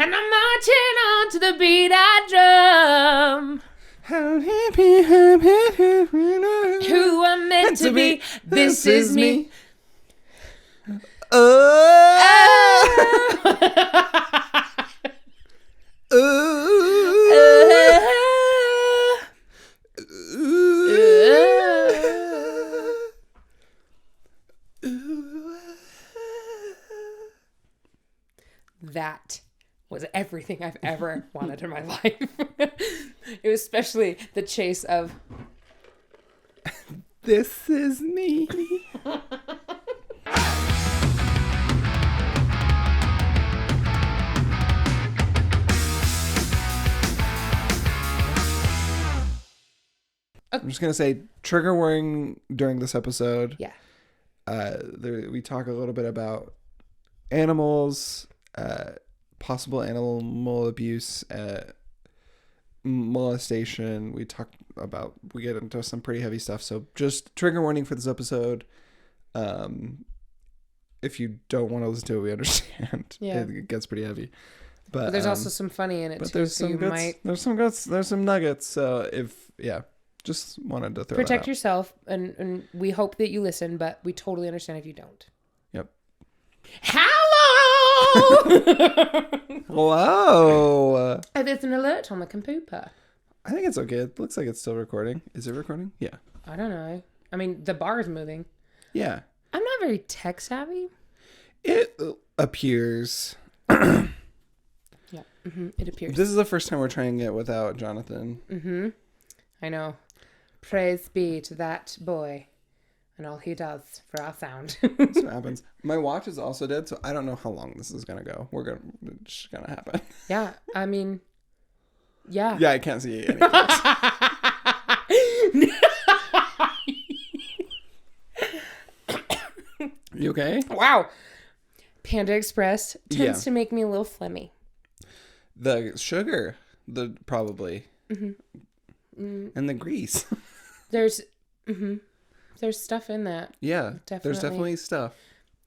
And I'm marching on to the beat I drum. Who I'm meant to be. This is me. That was everything I've ever wanted in my life. It was especially the chase of This is me. I'm just going to say trigger warning during this episode. Yeah. We talk a little bit about animals, possible animal abuse, molestation. We get into some pretty heavy stuff. So just trigger warning for this episode. If you don't want to listen to it, we understand. Yeah. It gets pretty heavy. But there's also some funny in it but too. There's some nuggets. So just wanted to throw protect that out. yourself, and we hope that you listen, but we totally understand if you don't. Yep. Hello! Hello. There's an alert on the computer. I think it's okay. It looks like it's still recording. Is it recording? Yeah. I don't know. I mean, the bar is moving. Yeah. I'm not very tech savvy. It appears. Yeah. It appears. This is the first time we're trying it without Jonathan. Mm-hmm. I know. Praise be to that boy and all he does for our sound. That's what happens. My watch is also dead, so I don't know how long this is gonna go. It's just gonna happen. Yeah, I mean, yeah. Yeah, I can't see anything. You okay? Wow. Panda Express tends to make me a little phlegmy. The sugar, probably, Mm. and the grease. There's stuff in that. Yeah, Definitely. there's definitely stuff.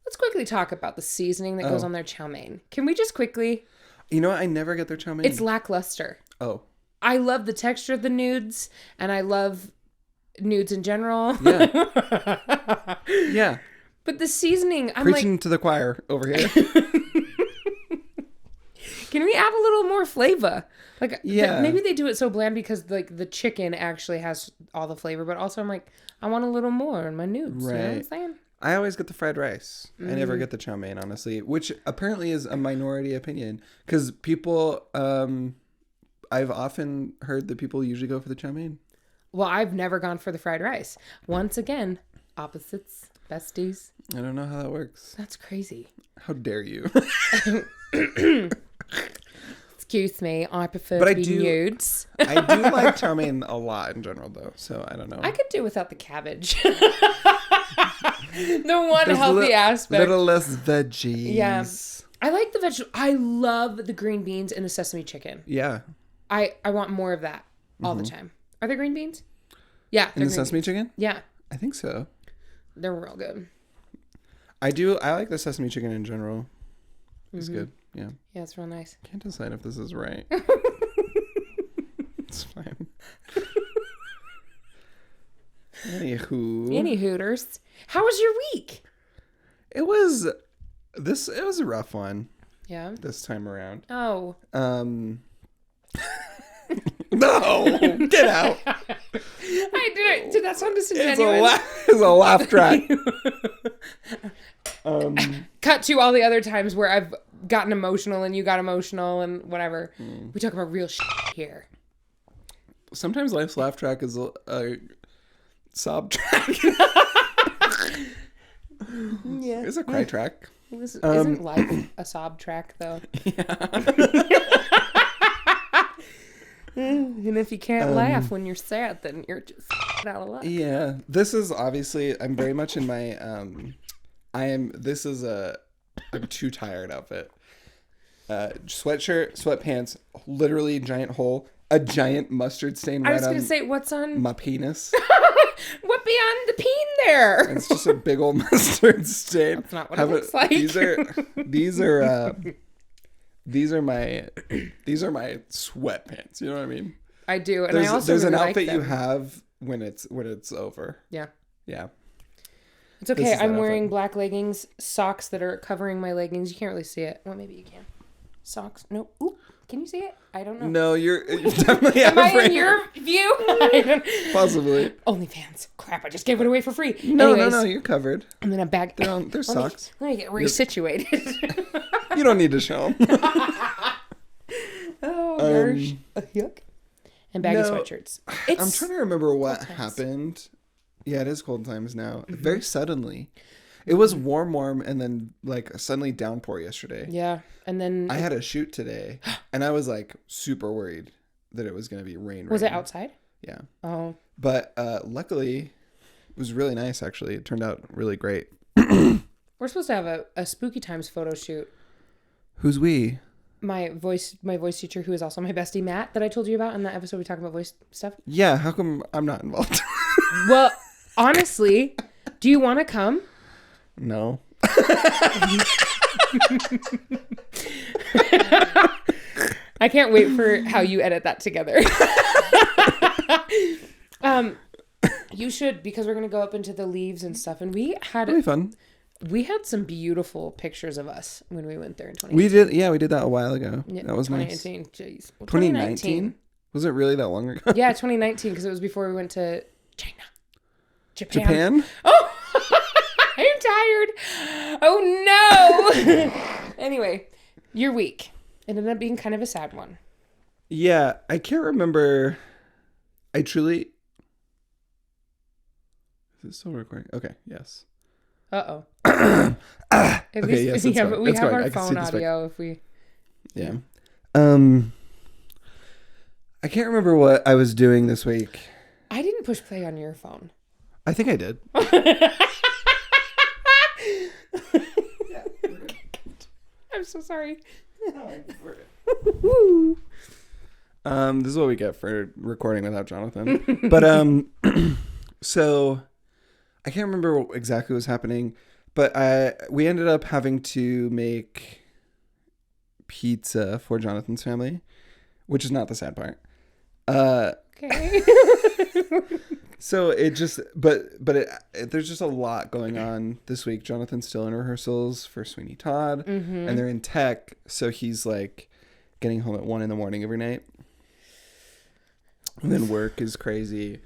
Let's quickly talk about the seasoning that goes on their chow mein. Can we just quickly? You know what? I never get their chow mein. It's lackluster. Oh. I love the texture of the nudes, and I love nudes in general. Yeah. Yeah. But the seasoning, I'm Preaching to the choir over here. Can we add a little more flavor? Like, yeah. Maybe they do it so bland because like the chicken actually has all the flavor, but also I'm like, I want a little more in my nudes. Right. You know what I'm saying? I always get the fried rice. I never get the chow mein, honestly, which apparently is a minority opinion because people, I've often heard that people usually go for the chow mein. Well, I've never gone for the fried rice. Once again, opposites, besties. I don't know how that works. That's crazy. How dare you? Excuse me, I prefer to be nudes. I do like chow mein a lot in general, though, so I don't know. I could do without the cabbage. The one healthy aspect. Little less veggies. Yeah. I like the vegetable. I love the green beans and the sesame chicken. Yeah. I want more of that all the time. Are there green beans? Yeah. In the sesame chicken? Yeah. I think so. They're real good. I like the sesame chicken in general. It's good. Yeah. Yeah, it's real nice. Can't decide if this is right. It's fine. Any Hooters. How was your week? It was a rough one. Yeah. This time around. Oh. No, get out. I didn't. Did that sound disingenuous? It's a laugh track. Cut to all the other times where I've gotten emotional and you got emotional and whatever. We talk about real shit here. Sometimes life's laugh track is a sob track. Yeah. It's a cry track. Isn't life a sob track though? Yeah. And if you can't laugh when you're sad, then you're just out of luck. Yeah. This is obviously, I'm very much in my, I'm too tired outfit. Sweatshirt, sweatpants, literally giant hole, a giant mustard stain I was going to say, what's on my penis. What beyond the peen there? It's just a big old mustard stain. That's not what it looks like. These are these are my sweatpants. You know what I mean? I do, and I also there's really an outfit like you them. have when it's over. Yeah. Yeah. It's okay. This is I'm that wearing outfit. black leggings, socks that are covering my leggings. You can't really see it. Well, maybe you can. Socks. Nope. Ooh, can you see it? I don't know. No, you're definitely out Am of I in frame. your view? Possibly. OnlyFans. Crap! I just gave it away for free. No, Anyways, no, you're covered. I'm gonna bag. They're socks. Let me get resituated. You don't need to show them. Oh gosh. Yuck. And baggy no. sweatshirts. I'm trying to remember what times. happened. Yeah, it is cold times now. Mm-hmm. Very suddenly. It was warm, and then like suddenly downpour yesterday. Yeah, and then I had a shoot today, and I was like super worried that it was going to be rain. was it outside? Yeah. Oh. But luckily, it was really nice, actually. It turned out really great. We're supposed to have a Spooky Times photo shoot. Who's we? My voice teacher, who is also my bestie, Matt, that I told you about in that episode we talked about voice stuff. Yeah, how come I'm not involved? Well, honestly, do you want to come? No. I can't wait for how you edit that together. You should, because we're gonna go up into the leaves and stuff, and It'll be fun. we had some beautiful pictures of us when we went there in 2018. We did that a while ago. Yeah, that was nice. 2018. Jeez. Well, 2019? Was it really that long ago? Yeah, 2019, because it was before we went to China. Japan? Oh, I'm tired. Oh no. Anyway, your week. It ended up being kind of a sad one. Yeah, I can't remember. I truly. Is it still recording? Okay, yes. Uh-oh. Okay, yes, it's going. We It's have going. our I can see phone the spec. audio if we... Yeah. I can't remember what I was doing this week. I didn't push play on your phone. I think I did. I'm so sorry. This is what we get for recording without Jonathan. But so I can't remember what exactly was happening, but we ended up having to make pizza for Jonathan's family, which is not the sad part. Okay. So it just, there's just a lot going on this week. Jonathan's still in rehearsals for Sweeney Todd, and they're in tech, so he's like getting home at 1 a.m. every night. And then work is crazy.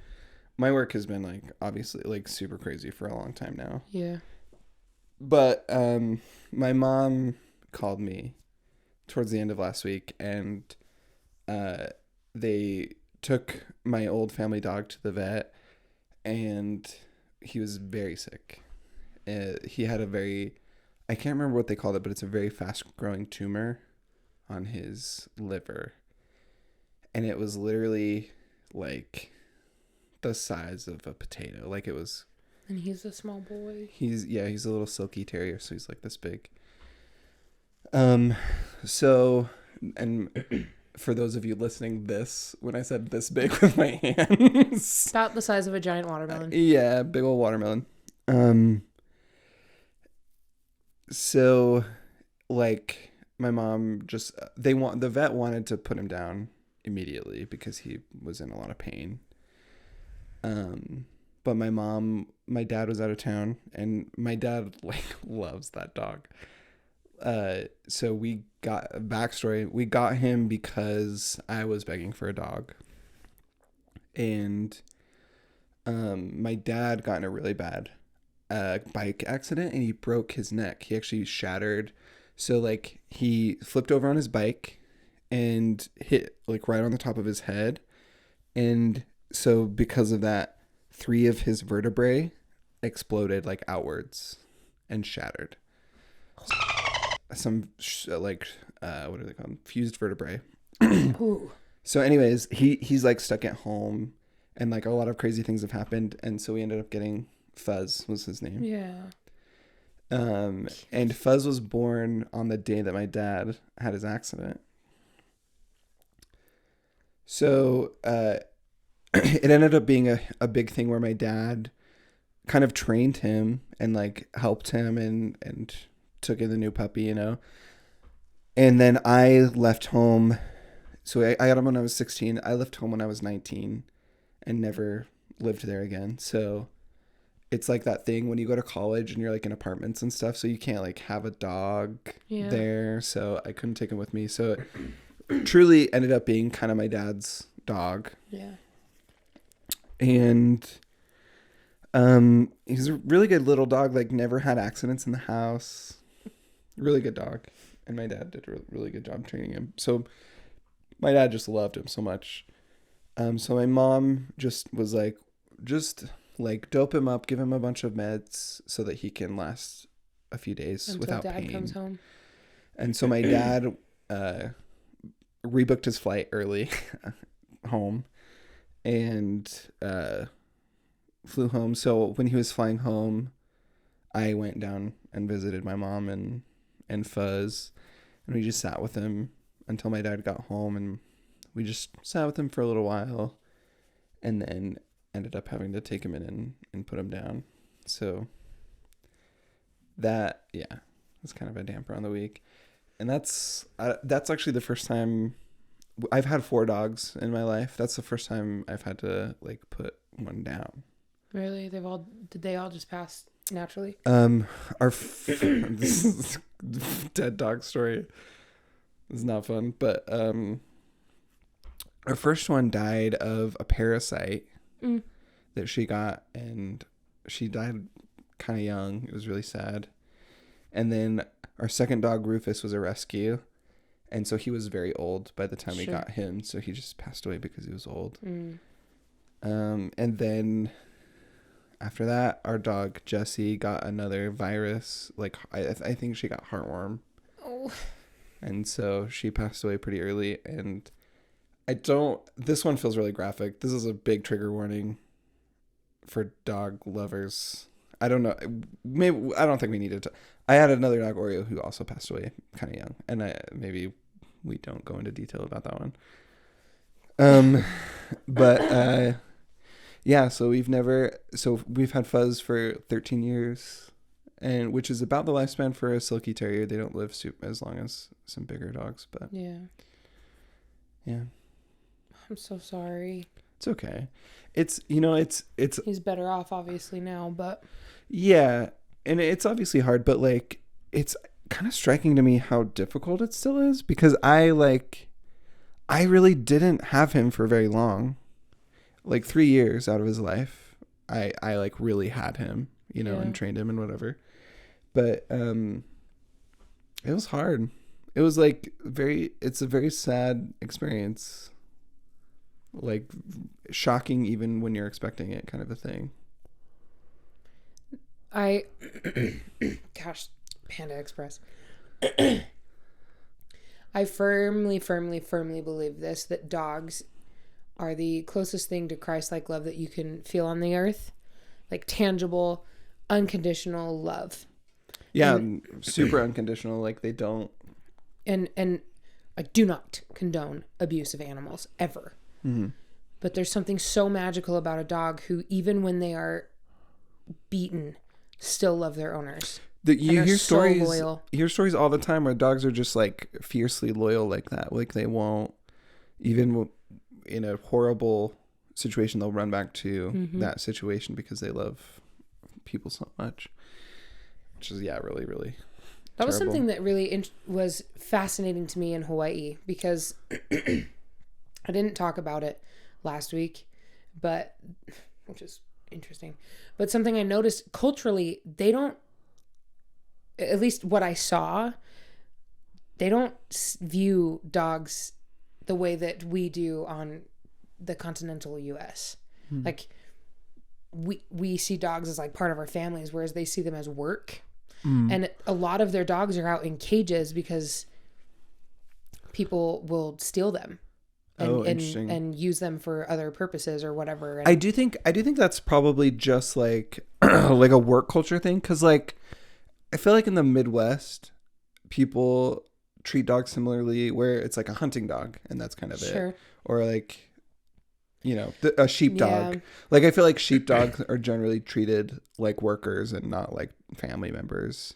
My work has been like obviously like super crazy for a long time now. Yeah. But my mom called me towards the end of last week, and they took my old family dog to the vet, and he was very sick. He had I can't remember what they called it, but it's a very fast growing tumor on his liver. And it was literally like the size of a potato. Like it was. And he's a small boy. He's a little silky terrier, so he's like this big. So, and for those of you listening, when I said this big with my hands. About the size of a giant watermelon. Yeah, big old watermelon. So, like, my mom the vet wanted to put him down immediately because he was in a lot of pain. But my dad was out of town, and my dad like loves that dog. So we got a backstory. We got him because I was begging for a dog. And my dad got in a really bad bike accident, and he broke his neck. He actually shattered. So like he flipped over on his bike and hit like right on the top of his head. And so because of that, 3 of his vertebrae exploded like outwards and shattered. Some what are they called? Fused vertebrae. Ooh. So anyways, he's like stuck at home, and like a lot of crazy things have happened, and so we ended up getting Fuzz was his name. Yeah. And Fuzz was born on the day that my dad had his accident. So it ended up being a big thing where my dad kind of trained him and like helped him and took in the new puppy, you know. And then I left home. So I got him when I was 16. I left home when I was 19 and never lived there again. So it's like that thing when you go to college and you're like in apartments and stuff. So you can't like have a dog there. So I couldn't take him with me. So it truly ended up being kind of my dad's dog. Yeah. And he's a really good little dog, like never had accidents in the house. Really good dog. And my dad did a really good job training him. So my dad just loved him so much. So my mom just was like, dope him up, give him a bunch of meds so that he can last a few days until without dad pain. comes home. And so my dad rebooked his flight early home and flew home. So when he was flying home, I went down and visited my mom and Fuzz, and we just sat with him until my dad got home, and we just sat with him for a little while, and then ended up having to take him in and put him down. So that, yeah, was kind of a damper on the week. And that's actually the first time I've had 4 dogs in my life. That's the first time I've had to like put one down. Really? Did they all just pass naturally? This is dead dog story. It's not fun, but our first one died of a parasite that she got, and she died kind of young. It was really sad. And then our second dog, Rufus, was a rescue, and so he was very old by the time we got him, so he just passed away because he was old. And then after that, our dog Jessie got another virus. Like I think she got heartworm. Oh. And so she passed away pretty early. And this one feels really graphic. This is a big trigger warning for dog lovers. I don't know. Maybe I don't think we needed to. I had another dog, Oreo, who also passed away kind of young, and maybe we don't go into detail about that one. But yeah. So we've had Fuzz for 13 years, and which is about the lifespan for a Silky Terrier. They don't live as long as some bigger dogs, but yeah. I'm so sorry. It's okay. It's he's better off obviously now, but yeah, and it's obviously hard, but like it's kind of striking to me how difficult it still is, because I really didn't have him for very long. Like 3 years out of his life, I like really had him, and trained him and whatever. But it was hard. It was like it's a very sad experience. Like shocking even when you're expecting it, kind of a thing. Gosh, Panda Express. I firmly believe this, that dogs are the closest thing to Christ-like love that you can feel on the earth. Like tangible, unconditional love. Yeah, super unconditional. Like they don't. And I do not condone abuse of animals ever. Mm-hmm. But there's something so magical about a dog who, even when they are beaten, still love their owners. You hear stories. You hear stories all the time where dogs are just like fiercely loyal like that. Like they won't, even in a horrible situation, they'll run back to that situation because they love people so much. Which is really, really. That terrible. Was something that really was fascinating to me in Hawaii, because I didn't talk about it last week, which is interesting. But something I noticed culturally, they don't, at least what I saw, they don't view dogs the way that we do on the continental U.S. Like we see dogs as like part of our families, whereas they see them as work. And a lot of their dogs are out in cages because people will steal them and use them for other purposes or whatever. And I do think that's probably just like like a work culture thing, because like I feel like in the Midwest people treat dogs similarly, where it's like a hunting dog and that's kind of it, or like a sheepdog. Like I feel like sheepdogs are generally treated like workers and not like family members.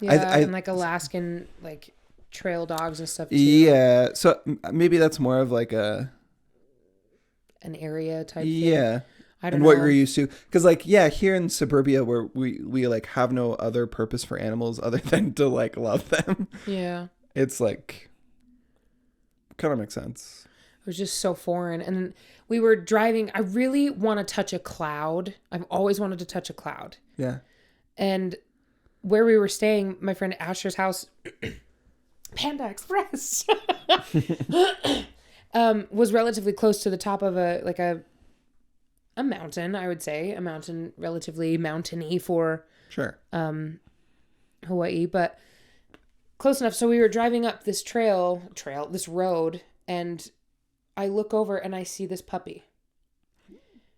And like Alaskan like trail dogs and stuff too. Yeah. So maybe that's more of like an area type thing. I don't know. What you're used to. Because like, here in suburbia where we like have no other purpose for animals other than to like love them. Yeah. It's like, kind of makes sense. It was just so foreign. And we were driving. I really want to touch a cloud. I've always wanted to touch a cloud. Yeah. And where we were staying, my friend Asher's house, Panda Express, was relatively close to the top of a mountain, I would say. A mountain, relatively mountainy for sure. Hawaii, but close enough. So we were driving up this this road, and I look over and I see this puppy.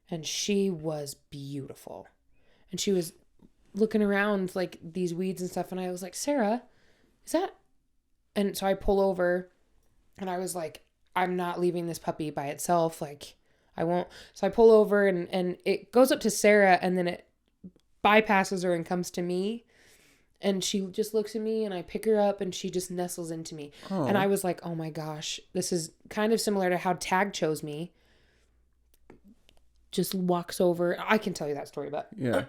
And she was beautiful. And she was looking around like these weeds and stuff. And I was like, Sarah, is that? And so I pull over and I was like, I'm not leaving this puppy by itself. Like, I won't. So I pull over and it goes up to Sarah and then it bypasses her and comes to me. And she just looks at me and I pick her up and she just nestles into me. Oh. And I was like, oh my gosh, this is kind of similar to how Tag chose me. Just walks over. I can tell you that story, but yeah.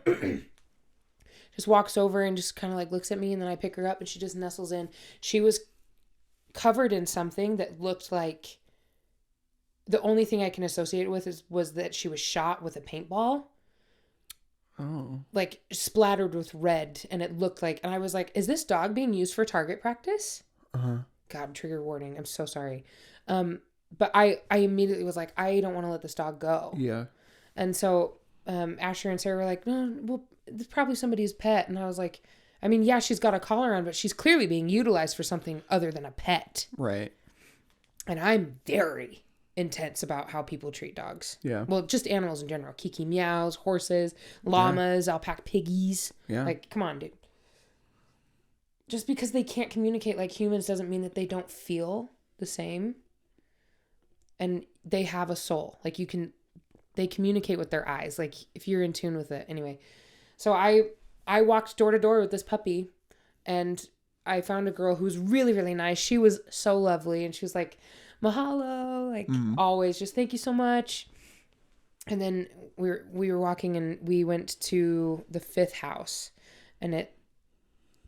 Just walks over and just kind of like looks at me and then I pick her up and she just nestles in. She was covered in something that looked like, the only thing I can associate it with was that she was shot with a paintball. Oh. Like splattered with red, and it looked like, and I was like, is this dog being used for target practice? Uh-huh. God, trigger warning. I'm so sorry. But I immediately was like, I don't want to let this dog go. Yeah. And so Asher and Sarah were like, no, well, it's probably somebody's pet. And I was like, I mean, yeah, she's got a collar on, but she's clearly being utilized for something other than a pet. Right. And I'm very intense about how people treat dogs. Yeah. Well, just animals in general. Kiki meows, horses, llamas, alpaca piggies. Yeah. Like, come on, dude. Just because they can't communicate like humans doesn't mean that they don't feel the same. And they have a soul. Like, they communicate with their eyes. Like, if you're in tune with it. Anyway. So I walked door to door with this puppy and I found a girl who was really, really nice. She was so lovely. And she was like, mahalo, like always, just thank you so much. And then we were walking and we went to the 5th house and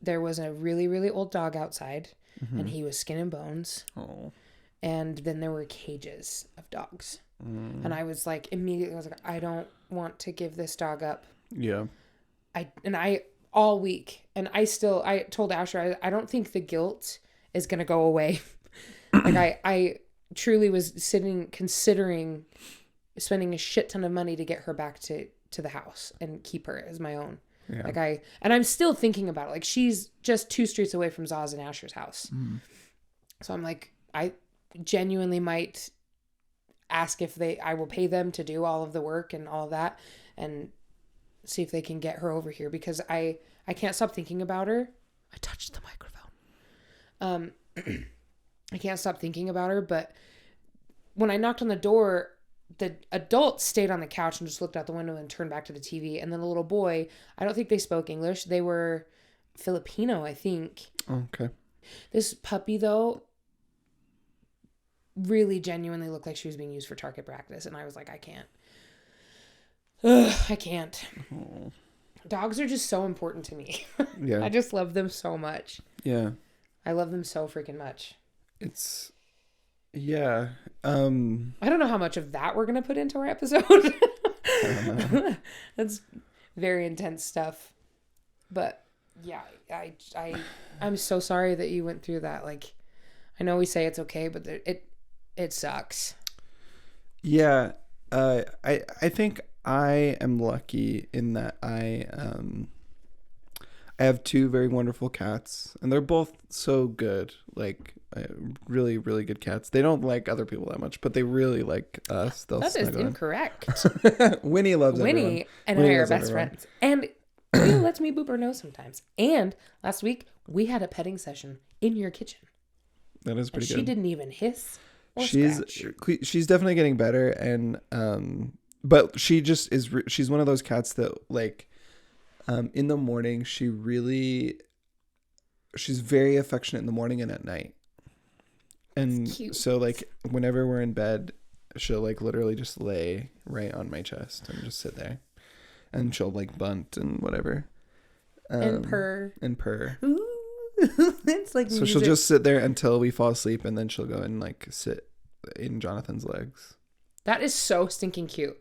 there was a really, really old dog outside and he was skin and bones. Oh. And then there were cages of dogs. And I was like, immediately I was like, I don't want to give this dog up. Yeah. I all week, and I told Asher, I don't think the guilt is going to go away. Like I truly was considering spending a shit ton of money to get her back to the house and keep her as my own. Yeah. And I'm still thinking about it. Like, she's just 2 streets away from Zaz and Asher's house. So I'm like, I genuinely might ask if I will pay them to do all of the work and all of that and see if they can get her over here, because I can't stop thinking about her. I touched the microphone. I can't stop thinking about her, but when I knocked on the door, the adult stayed on the couch and just looked out the window and turned back to the TV. And then the little boy, I don't think they spoke English. They were Filipino, I think. Okay. This puppy, though, really genuinely looked like she was being used for target practice. And I was like, I can't. I can't. Oh. Dogs are just so important to me. Yeah. I just love them so much. Yeah. I love them so freaking much. It's, yeah. I don't know how much of that we're going to put into our episode. That's very intense stuff. But yeah, I'm so sorry that you went through that. Like, I know we say it's okay, but it sucks. Yeah. I think I am lucky in that I have 2 very wonderful cats, and they're both so good. Like, really, really good cats. They don't like other people that much, but they really like us. That is incorrect. Winnie loves everyone. Winnie and I are best friends. And Winnie lets me boop her nose sometimes. And last week, we had a petting session in your kitchen. That is pretty good. She didn't even hiss or scratch. She's definitely getting better, and but she just is. She's one of those cats that, like, in the morning, she really she's very affectionate in the morning and at night. And so like whenever we're in bed, she'll like literally just lay right on my chest and just sit there, and she'll like bunt and whatever, and purr. Ooh. It's like so music. she'll just sit there until we fall asleep, and then she'll go and like sit in Jonathan's legs. That is so stinking cute.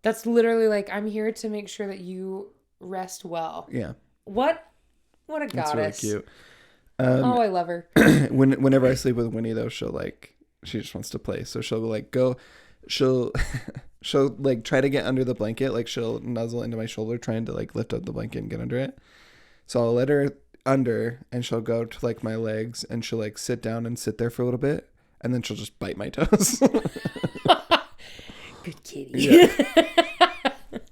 That's literally like, I'm here to make sure that you rest well. Yeah. What a goddess. That's really cute. Oh, I love her. Whenever I sleep with Winnie though, she just wants to play. So she'll like she'll like try to get under the blanket. Like she'll nuzzle into my shoulder trying to like lift up the blanket and get under it. So I'll let her under, and she'll go to like my legs, and she'll like sit down and sit there for a little bit, and then she'll just bite my toes. Good kitty. Yeah.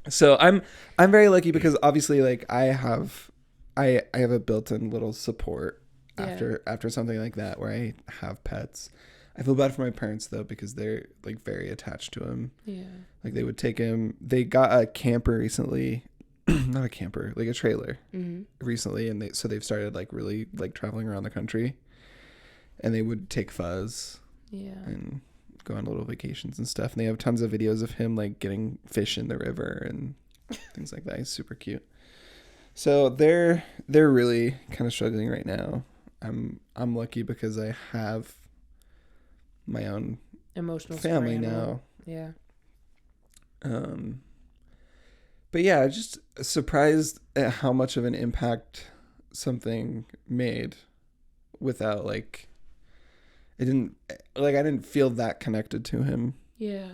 So I'm very lucky because obviously like I have a built-in little support after something like that where I have pets. I feel bad for my parents though because they're like very attached to him. Yeah. Like they would take him. They got a camper recently. Not a camper, like a trailer recently, and they've started like really like traveling around the country, and they would take Fuzz and go on little vacations and stuff, and they have tons of videos of him like getting fish in the river and things like that. He's super cute. So they're really kind of struggling right now. I'm lucky because I have my own emotional family now. Yeah. But yeah, just surprised at how much of an impact something made without like, I didn't feel that connected to him. Yeah.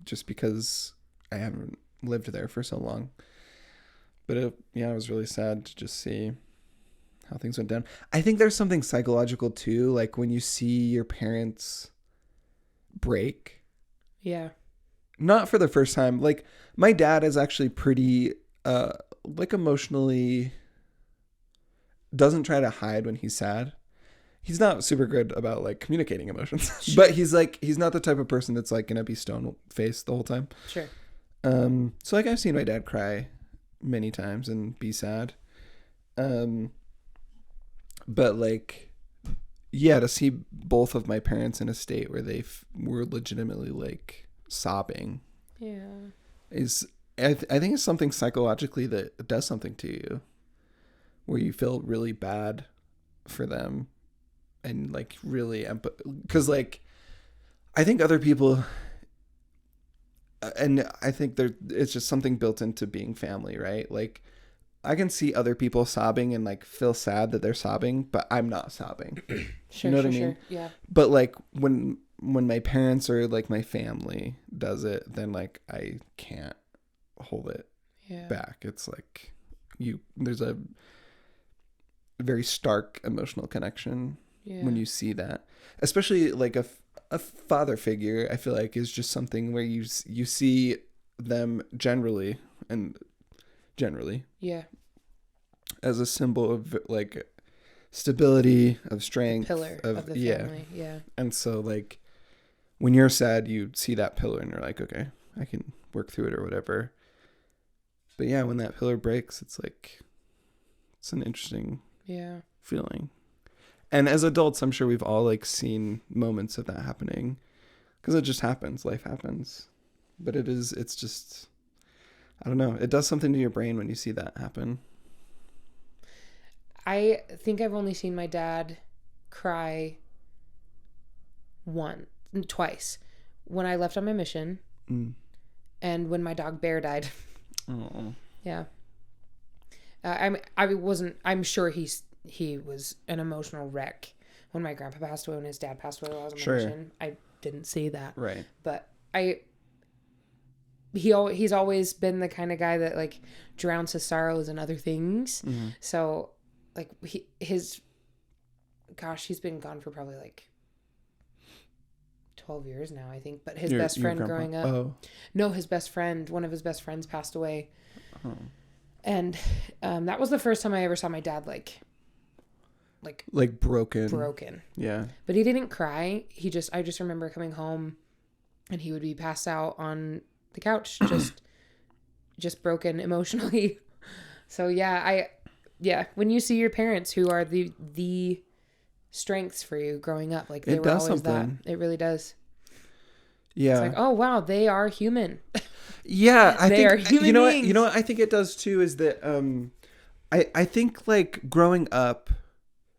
Just because I haven't lived there for so long. But it was really sad to just see how things went down. I think there's something psychological too, like when you see your parents break. Yeah. Not for the first time. Like my dad is actually pretty like emotionally doesn't try to hide when he's sad. He's not super good about like communicating emotions. Sure. But he's not the type of person that's like gonna be stone faced the whole time. Sure. So like I've seen my dad cry many times and be sad. But like to see both of my parents in a state where they were legitimately like sobbing is I think it's something psychologically that does something to you where you feel really bad for them and like really because like I think other people and I think it's just something built into being family, right? Like I can see other people sobbing and like feel sad that they're sobbing, but I'm not sobbing. Sure, you know what I mean? Sure. Yeah. But like when my parents or like my family does it, then like I can't hold it back. It's like there's a very stark emotional connection when you see that, especially like a father figure. I feel like is just something where you see them generally as a symbol of like stability, of strength, pillar of the family. Yeah. And so like when you're sad, you see that pillar and you're like, okay, I can work through it or whatever. But yeah, when that pillar breaks, it's like, it's an interesting feeling. And as adults, I'm sure we've all like seen moments of that happening because it just happens. Life happens. But it's just, I don't know. It does something to your brain when you see that happen. I think I've only seen my dad cry twice. When I left on my mission and when my dog Bear died. Oh. Yeah. I'm sure he was an emotional wreck when my grandpa passed away, when his dad passed away while I was on my mission. I didn't see that. Right. But he's always been the kind of guy that like drowns his sorrows in other things. Mm-hmm. So like he's been gone for probably like 12 years now, I think. But his best friend growing up. Oh. No, one of his best friends passed away. Oh. And that was the first time I ever saw my dad like broken. Yeah. But he didn't cry. I just remember coming home and he would be passed out on the couch, just broken emotionally. So yeah, yeah, when you see your parents who are the strengths for you growing up, like they It were does always something. that. It really does. Yeah. It's like, oh wow, they are human. Yeah, I They think are human you know what beings. I think it does too is that I think like growing up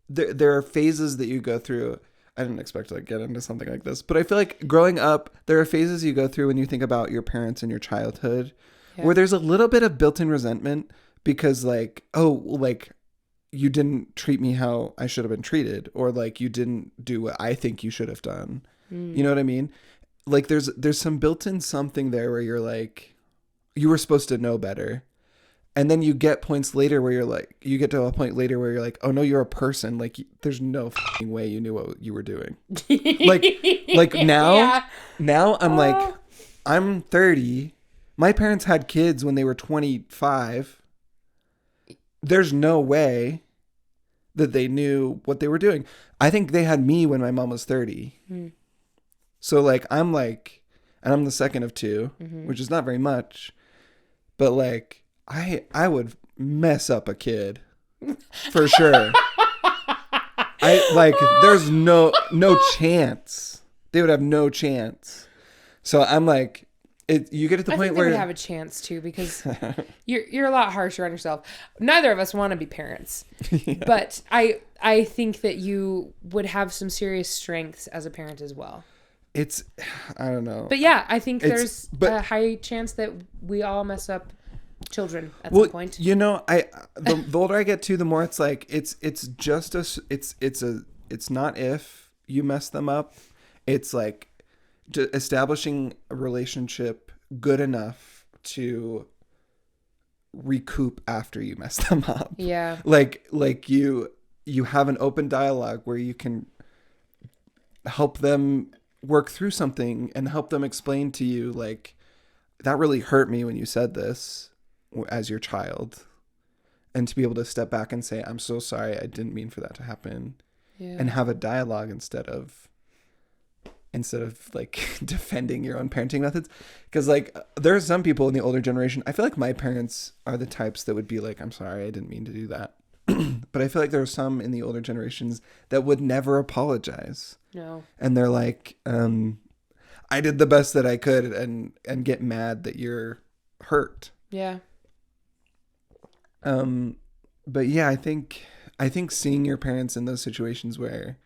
there are phases that you go through. I didn't expect to like get into something like this, but I feel like growing up there are phases you go through when you think about your parents and your childhood Yeah. where there's a little bit of built-in resentment because like, oh, like you didn't treat me how I should have been treated, or like you didn't do what I think you should have done. You know what I mean? Like there's some built-in something there where you're like, you were supposed to know better. And then you get points later where you're like, you get to a point later where you're like, oh no, you're a person. Like there's no fucking way you knew what you were doing. like now, Yeah. now I'm like, Oh. I'm 30. My parents had kids when they were 25. There's no way that they knew what they were doing. I think they had me when my mom was 30. So like, I'm like, and I'm the second of two, which is not very much, but like, I would mess up a kid for sure. I like, there's no chance. They would have no chance. So I'm like, you get to the I point think where they would have a chance too, because you're a lot harsher on yourself. Neither of us want to be parents, but I think that you would have some serious strengths as a parent as well. it's, I don't know. But yeah, I think It's- there's a high chance that we all mess up children at some point. You know, the older I get too, the more it's like it's just it's not if you mess them up, it's like establishing a relationship good enough to recoup after you mess them up. Yeah. Like you have an open dialogue where you can help them work through something and help them explain to you like, that really hurt me when you said this as your child, and to be able to step back and say, I'm so sorry, I didn't mean for that to happen. Yeah. And have a dialogue instead of like defending your own parenting methods. Because like there are some people in the older generation, I feel like my parents are the types that would be like, I'm sorry, I didn't mean to do that. But I feel like there are some in the older generations that would never apologize. No. And they're like, I did the best that I could, and get mad that you're hurt. Yeah. But yeah, I think seeing your parents in those situations where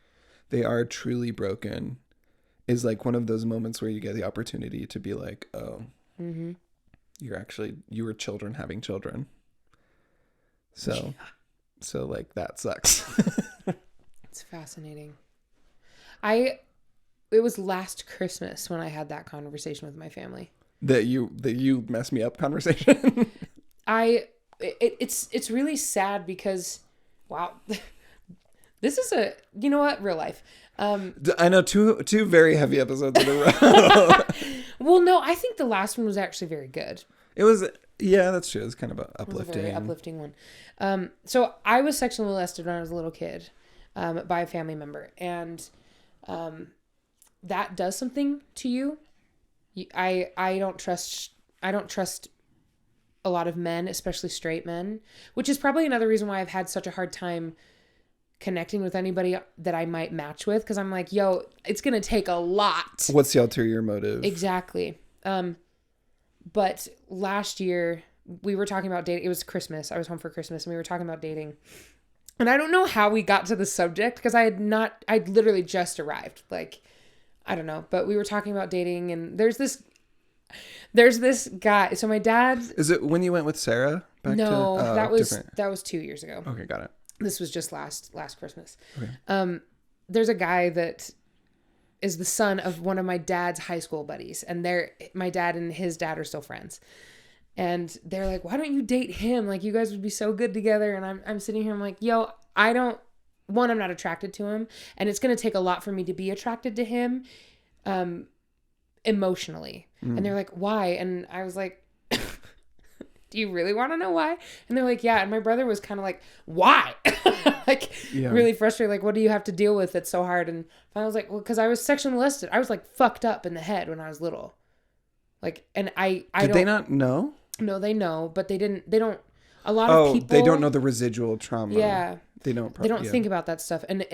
they are truly broken is like one of those moments where you get the opportunity to be like, oh, you were children having children. So like that sucks. It's fascinating. It was last Christmas when I had that conversation with my family. that you mess me up conversation. It's really sad because, wow, this is you know what, real life. I know two very heavy episodes in a row. Well, no, I think the last one was actually very good. It was, yeah, that's true. It's kind of uplifting. It was a very uplifting one. So I was sexually molested when I was a little kid, by a family member, and that does something to you. I don't trust a lot of men, especially straight men, which is probably another reason why I've had such a hard time connecting with anybody that I might match with, because I'm like, yo, it's gonna take a lot. What's the ulterior motive? Exactly. But last year we were talking about dating. It was Christmas. I was home for Christmas and we were talking about dating. And I don't know how we got to the subject, because I'd literally just arrived. Like, I don't know, but we were talking about dating, and there's this guy. So my dad. Is it when you went with Sarah? No, that was different. that was 2 years ago. Okay, got it. This was just last Christmas. Okay. There's a guy that is the son of one of my dad's high school buddies, and my dad and his dad are still friends. And they're like, why don't you date him? Like, you guys would be so good together. And I'm sitting here, I'm like, yo, I'm not attracted to him. And it's going to take a lot for me to be attracted to him, emotionally. And they're like, why? And I was like, do you really want to know why? And they're like, yeah. And my brother was kind of like, why? Like, really frustrated. Like, what do you have to deal with that's so hard? And I was like, well, because I was sexually molested. I was like fucked up in the head when I was little. Like, and I Did they not know? No, they know, but they don't a lot of people, they don't know the residual trauma. Yeah. They don't think about that stuff. And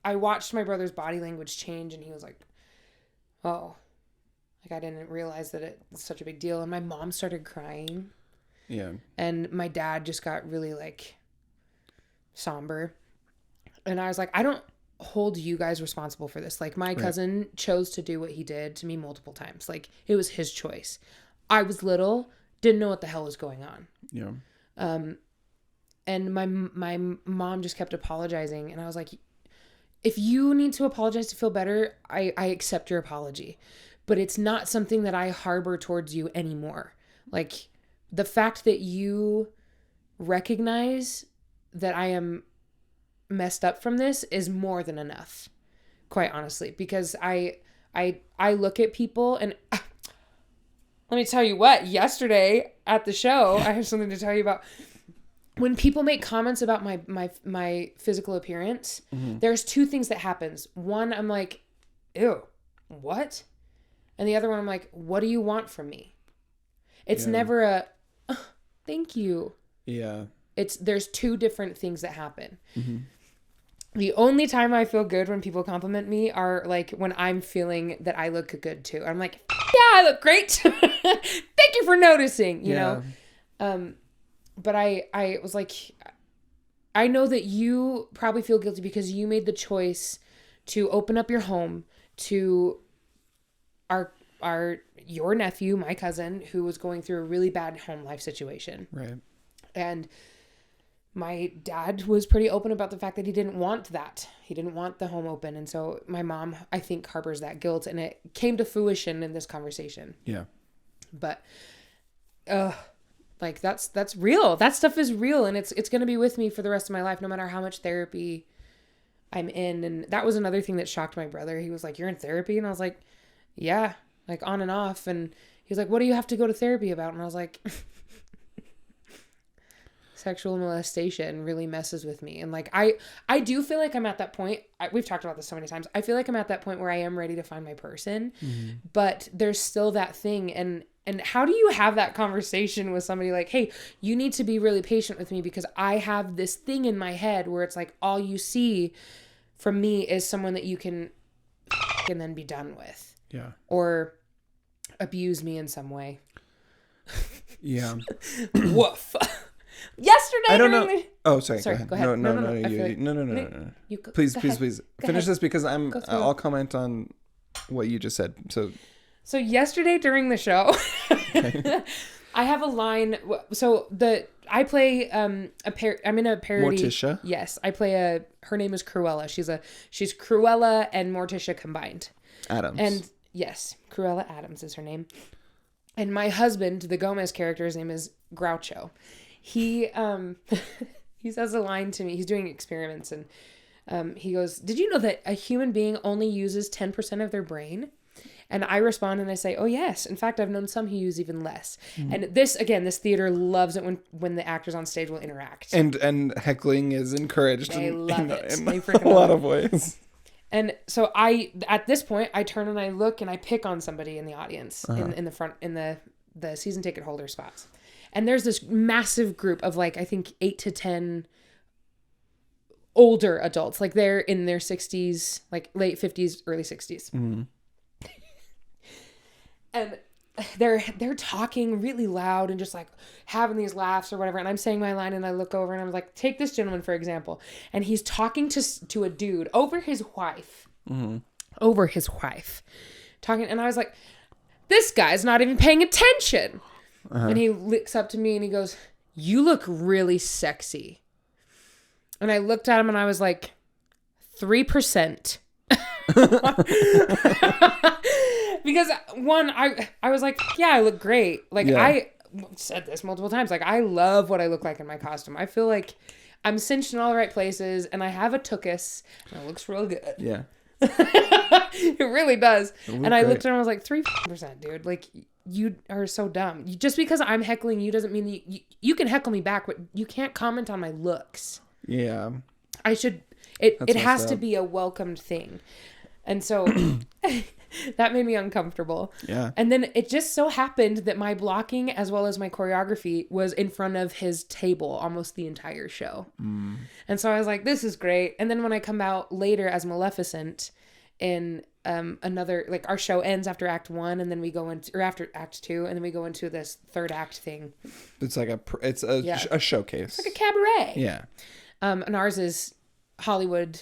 I watched my brother's body language change, and he was like, oh, like I didn't realize that it's such a big deal. And my mom started crying. Yeah. And my dad just got really like somber. And I was like, I don't hold you guys responsible for this. Like my cousin chose to do what he did to me multiple times. Like it was his choice. I was little, didn't know what the hell was going on. Yeah. And my mom just kept apologizing, and I was like, if you need to apologize to feel better, I accept your apology, but it's not something that I harbor towards you anymore. Like the fact that you recognize that I am messed up from this is more than enough, quite honestly, because I look at people, and let me tell you what, yesterday at the show, I have something to tell you about. When people make comments about my physical appearance, there's two things that happens. One, I'm like, ew, what? And the other one, I'm like, what do you want from me? It's never a, oh, thank you. Yeah. There's two different things that happen. Mm-hmm. The only time I feel good when people compliment me are like when I'm feeling that I look good too. I'm like, yeah, I look great. Thank you for noticing, you know? But I was like, I know that you probably feel guilty because you made the choice to open up your home to your nephew, my cousin, who was going through a really bad home life situation. Right. And my dad was pretty open about the fact that he didn't want that. He didn't want the home open. And so my mom, I think, harbors that guilt, and it came to fruition in this conversation. Yeah. But, like that's real. That stuff is real, and it's going to be with me for the rest of my life, no matter how much therapy I'm in. And that was another thing that shocked my brother. He was like, "You're in therapy?" And I was like, "Yeah, like on and off." And he was like, "What do you have to go to therapy about?" And I was like, sexual molestation really messes with me. And like, I do feel like I'm at that point. We've talked about this so many times. I feel like I'm at that point where I am ready to find my person, but there's still that thing. And how do you have that conversation with somebody like, hey, you need to be really patient with me because I have this thing in my head where it's like all you see from me is someone that you can and then be done with. Yeah. Or abuse me in some way. Yeah. Woof. Yesterday, I don't know. Oh, sorry. Go ahead. No. You please. Finish this because I'll comment on what you just said. So yesterday during the show, I have a line. So I play I'm in a parody. Morticia? Yes, I play her name is Cruella. She's Cruella and Morticia combined. Adams. And yes, Cruella Adams is her name. And my husband, the Gomez character, his name is Groucho. He he says a line to me. He's doing experiments, and he goes, "Did you know that a human being only uses 10% of their brain?" And I respond and I say, "Oh yes. In fact, I've known some who use even less." Mm-hmm. And this theater loves it when the actors on stage will interact. And heckling is encouraged. They love it. In a lot of ways. And so at this point, I turn and I look and I pick on somebody in the audience in the front in the season ticket holder spots. And there's this massive group of like, I think 8 to 10 older adults. Like they're in their 60s, like late 50s, early 60s. Mm-hmm. And they're talking really loud and just like having these laughs or whatever. And I'm saying my line and I look over and I'm like, take this gentleman, for example. And he's talking to a dude over his wife. Mm-hmm. Over his wife. Talking. And I was like, this guy's not even paying attention. Uh-huh. And he looks up to me and he goes, "You look really sexy." And I looked at him and I was like, 3%. Because one, I was like, yeah, I look great. Like I said this multiple times. Like I love what I look like in my costume. I feel like I'm cinched in all the right places and I have a tuchus and it looks real good. Yeah. It really does. And I looked at him and I was like, 3%, dude. Like you are so dumb. Just because I'm heckling you doesn't mean you can heckle me back, but you can't comment on my looks. Yeah. It has to be a welcomed thing. And so that made me uncomfortable. Yeah. And then it just so happened that my blocking as well as my choreography was in front of his table almost the entire show. And so I was like, this is great. And then when I come out later as Maleficent in another, like our show ends after act 1 and then we go into, or after act 2, and then we go into this third act thing. It's like a showcase. It's like a cabaret. Yeah. And ours is Hollywood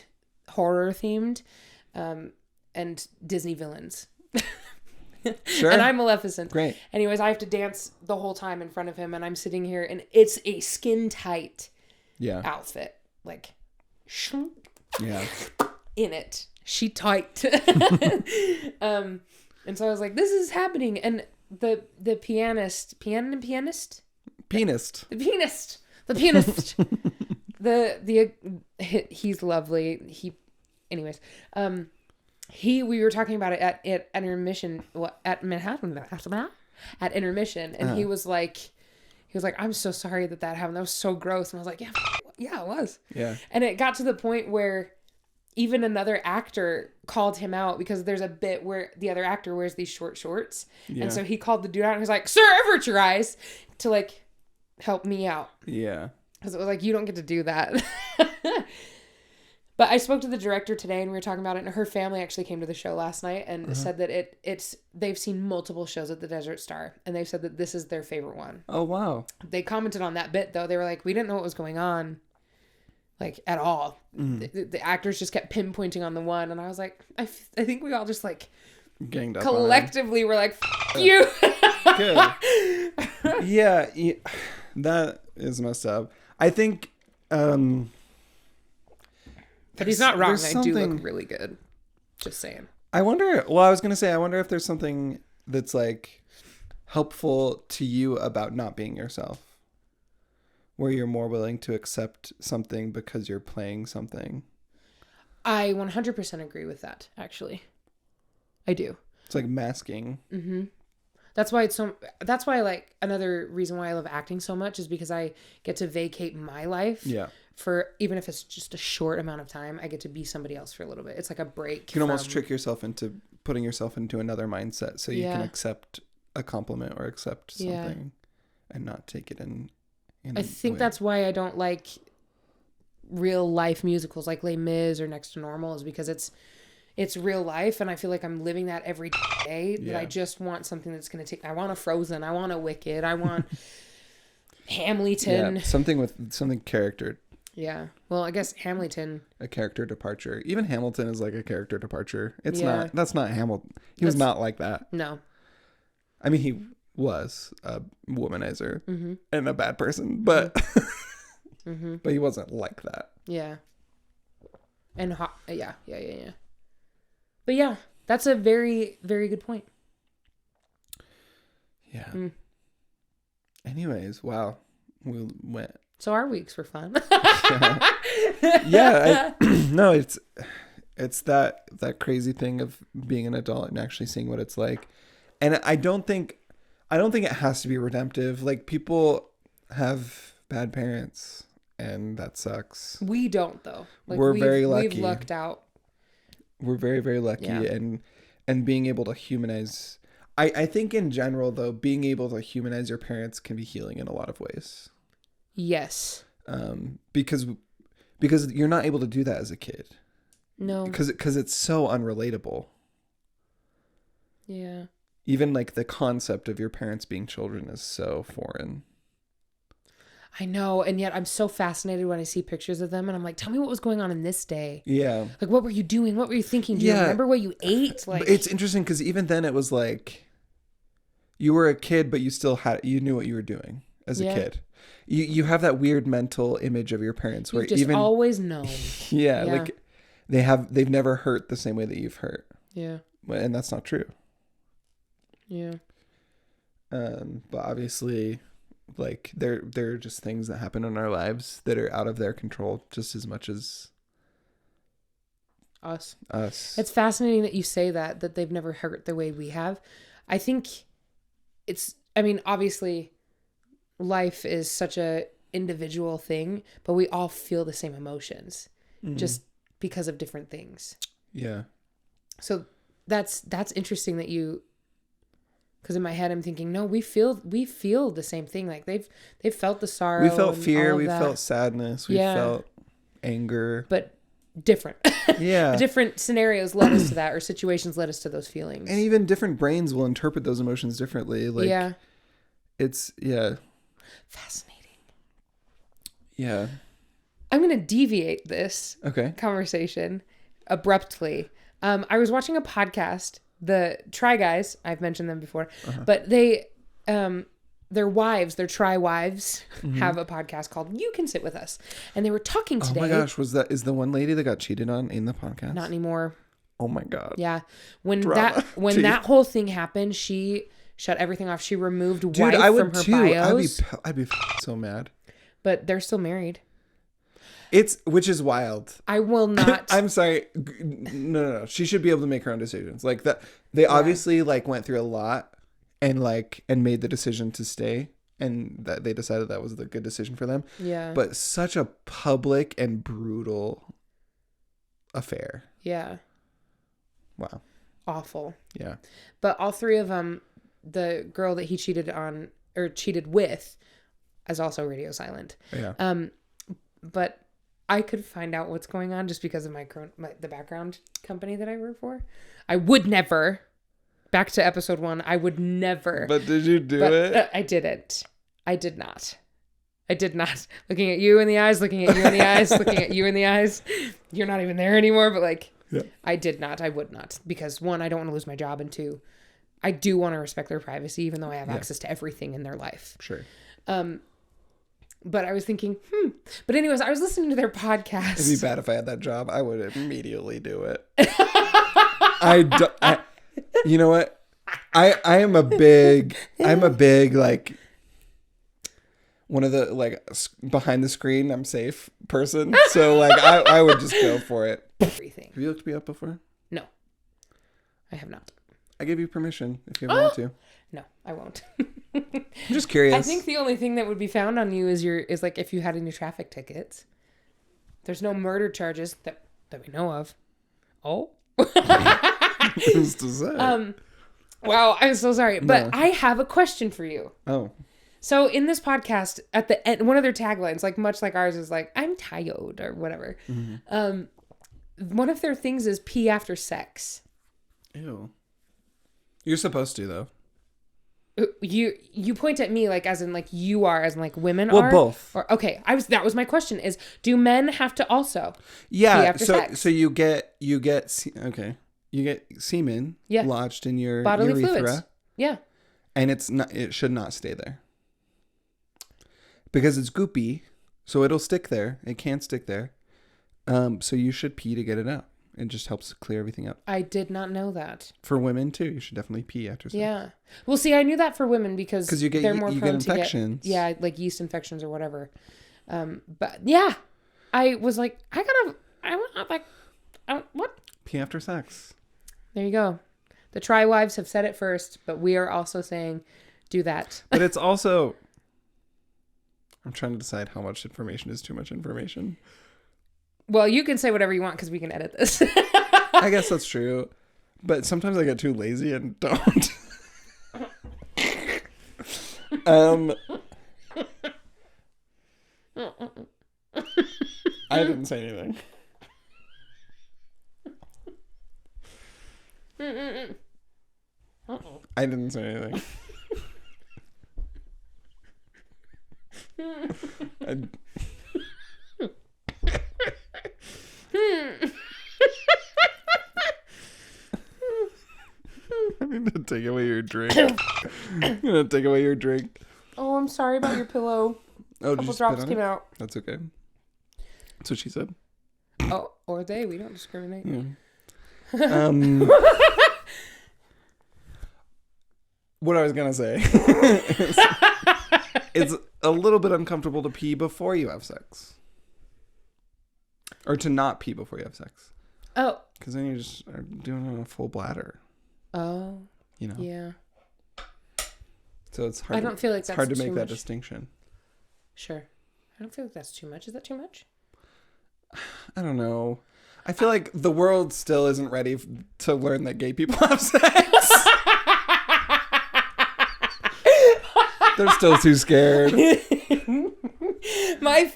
horror themed, and Disney villains. Sure. And I'm Maleficent. Great. Anyways, I have to dance the whole time in front of him, and I'm sitting here, and it's a skin tight outfit, like Yeah. in it. She tight. And so I was like, this is happening. And the pianist, he's lovely. We were talking about it at intermission, at Manhattan, at intermission. And he was like, I'm so sorry that happened. That was so gross. And I was like, yeah, it was. Yeah. And it got to the point where even another actor called him out, because there's a bit where the other actor wears these short shorts. Yeah. And so he called the dude out and he's like, sir, avert your eyes, to like help me out. Yeah. Because it was like, you don't get to do that. But I spoke to the director today and we were talking about it, and her family actually came to the show last night and said that they've seen multiple shows at the Desert Star, and they've said that this is their favorite one. Oh, wow. They commented on that bit though. They were like, we didn't know what was going on, like, at all. The actors just kept pinpointing on the one, and I was like, I think we all just like ganged up collectively were like, you. Good. Yeah, that is messed up. I think but he's not wrong. I do look really good. Just saying. I wonder if there's something that's like helpful to you about not being yourself, where you're more willing to accept something because you're playing something. I 100% agree with that, actually. I do. It's like masking. Mm-hmm. That's why like another reason why I love acting so much is because I get to vacate my life. Yeah. For even if it's just a short amount of time, I get to be somebody else for a little bit. It's like a break. You can almost trick yourself into putting yourself into another mindset so you can accept a compliment or accept something and not take it in I think that's why I don't like real life musicals like Les Mis or Next to Normal, is because it's real life, and I feel like I'm living that every day. That I just want something that's going to take. I want a Frozen. I want a Wicked. I want Hamilton. Yeah, something character. Yeah. Well, I guess Hamilton. A character departure. Even Hamilton is like a character departure. It's not. That's not Hamilton. He was not like that. No. I mean, he was a womanizer and a bad person, but but he wasn't like that. Yeah. And yeah. But yeah, that's a very, very good point. Yeah. Anyways, wow, we went. So our weeks were fun. Yeah. No, it's that crazy thing of being an adult and actually seeing what it's like. And I don't think it has to be redemptive. Like, people have bad parents and that sucks. We don't though. Like, we're very lucky. We've lucked out. We're very, very lucky, and being able to humanize. I think in general though, being able to humanize your parents can be healing in a lot of ways. Yes. Because you're not able to do that as a kid. No. Because it's so unrelatable. Yeah. Even like the concept of your parents being children is so foreign. I know, and yet I'm so fascinated when I see pictures of them, and I'm like, tell me what was going on in this day. Yeah. Like, what were you doing? What were you thinking? Do you remember what you ate? Like, but it's interesting because even then it was like, you were a kid, but you knew what you were doing as a kid. You have that weird mental image of your parents where just always known. Yeah, like they've never hurt the same way that you've hurt. Yeah. And that's not true. Yeah. But obviously, like, there are just things that happen in our lives that are out of their control just as much as us. It's fascinating that you say that they've never hurt the way we have. I think obviously life is such a individual thing, but we all feel the same emotions just because of different things. Yeah. So that's interesting that you, because in my head I'm thinking, no, we feel the same thing. Like they've felt the sorrow. We felt and fear. all of We that. felt sadness. We felt anger. But different. Yeah. Different scenarios led us to that, or situations led us to those feelings. And even different brains will interpret those emotions differently. Like, it's, fascinating. Yeah. I'm going to deviate this conversation abruptly. I was watching a podcast, the Try Guys, I've mentioned them before, but they, their wives, their Try wives, have a podcast called You Can Sit With Us. And they were talking today. Oh my gosh, is the one lady that got cheated on in the podcast? Not anymore. Oh my God. Yeah. When that whole thing happened, she shut everything off. She removed wife from her bios. I'd be so mad. But they're still married. Which is wild. I will not. I'm sorry. No. She should be able to make her own decisions. Like that. They obviously like went through a lot and made the decision to stay, and that they decided that was the good decision for them. Yeah. But such a public and brutal affair. Yeah. Wow. Awful. Yeah. But all three of them, the girl that he cheated on or cheated with, is also radio silent. Yeah. But I could find out what's going on just because of the background company that I work for. I would never. Back to episode 1. I would never. But did you do it? I didn't. I did not. I did not. Looking at you in the eyes, looking at you in the eyes, looking at you in the eyes. You're not even there anymore, but I did not. I would not. Because 1, I don't want to lose my job, and 2, I do want to respect their privacy, even though I have access to everything in their life. Sure. But I was thinking, But anyways, I was listening to their podcast. It'd be bad if I had that job. I would immediately do it. You know what? I'm a big like one of the behind the screen, I'm safe person. So I would just go for it. Everything. Have you looked me up before? No, I have not. I give you permission if you want to. No, I won't. I'm just curious. I think the only thing that would be found on you is like if you had any traffic tickets. There's no murder charges that we know of. Oh. Who's to say? Wow, I'm so sorry. But No. I have a question for you. Oh. So in this podcast, at the end, one of their taglines, much like ours, is I'm tired or whatever. Mm-hmm. One of their things is pee after sex. Ew. You're supposed to, though. You point at me as in you are, as in women well, are. Well, both. Or okay, that was my question: is do men have to also? Yeah. Pee after sex? So you get semen lodged in your bodily urethra. Fluids. Yeah. And it should not stay there. Because it's goopy, so it'll stick there. It can't stick there. So you should pee to get it out. It just helps clear everything up. I did not know that. For women too, you should definitely pee after sex. Yeah. Well, see, I knew that for women because they're more prone get infections. to get yeast infections or whatever. But yeah, I was what? Pee after sex. There you go. The Try wives have said it first, but we are also saying do that. But it's also, I'm trying to decide how much information is too much information. Well, you can say whatever you want because we can edit this. I guess that's true. But sometimes I get too lazy and don't. I didn't say anything. I didn't say anything. I'm gonna take away your drink. I'm gonna take away your drink. Oh, I'm sorry about your pillow. Oh, a couple drops came out. That's okay. That's what she said. Oh, or they. We don't discriminate. Yeah. What I was gonna say it's a little bit uncomfortable to pee before you have sex, or to not pee before you have sex. Oh, because then you just are doing a full bladder. Oh, Yeah. So it's hard. I don't feel like it's that's hard to make too that much. distinction. Sure. I don't feel like that's too much. Is that too much? I don't know. I feel like the world still isn't ready to learn that gay people have sex. They're still too scared.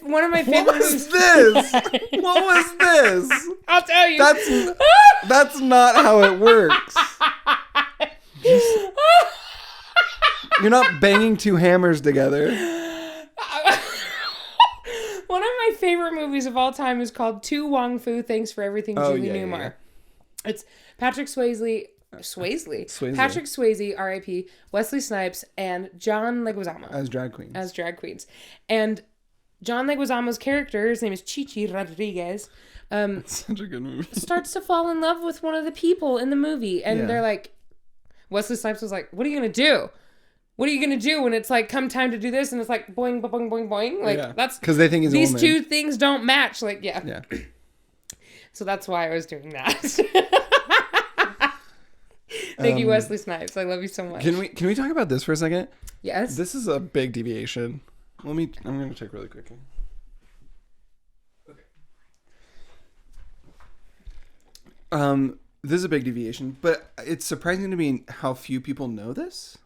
One of my favorite. What was this? What was this? I'll tell you. That's not how it works. You're not banging two hammers together. One of my favorite movies of all time is called To Wong Fu, Thanks for Everything, Julie Newmar. Yeah. It's Patrick Swayze. Patrick Swayze, R.I.P., Wesley Snipes, and John Leguizamo. As drag queens. And John Leguizamo's character, his name is Chichi Rodriguez, such a good movie. starts to fall in love with one of the people in the movie. And they're like, Wesley Snipes was like, what are you going to do? What are you going to do when it's like, come time to do this? And it's like, boing, boing, boing, boing. Like, that's... Because they think he's these two things don't match. Like, yeah. So that's why I was doing that. Thank you, Wesley Snipes. I love you so much. Can we talk about this for a second? Yes. This is a big deviation. I'm going to check really quickly. Okay. This is a big deviation, but it's surprising to me how few people know this.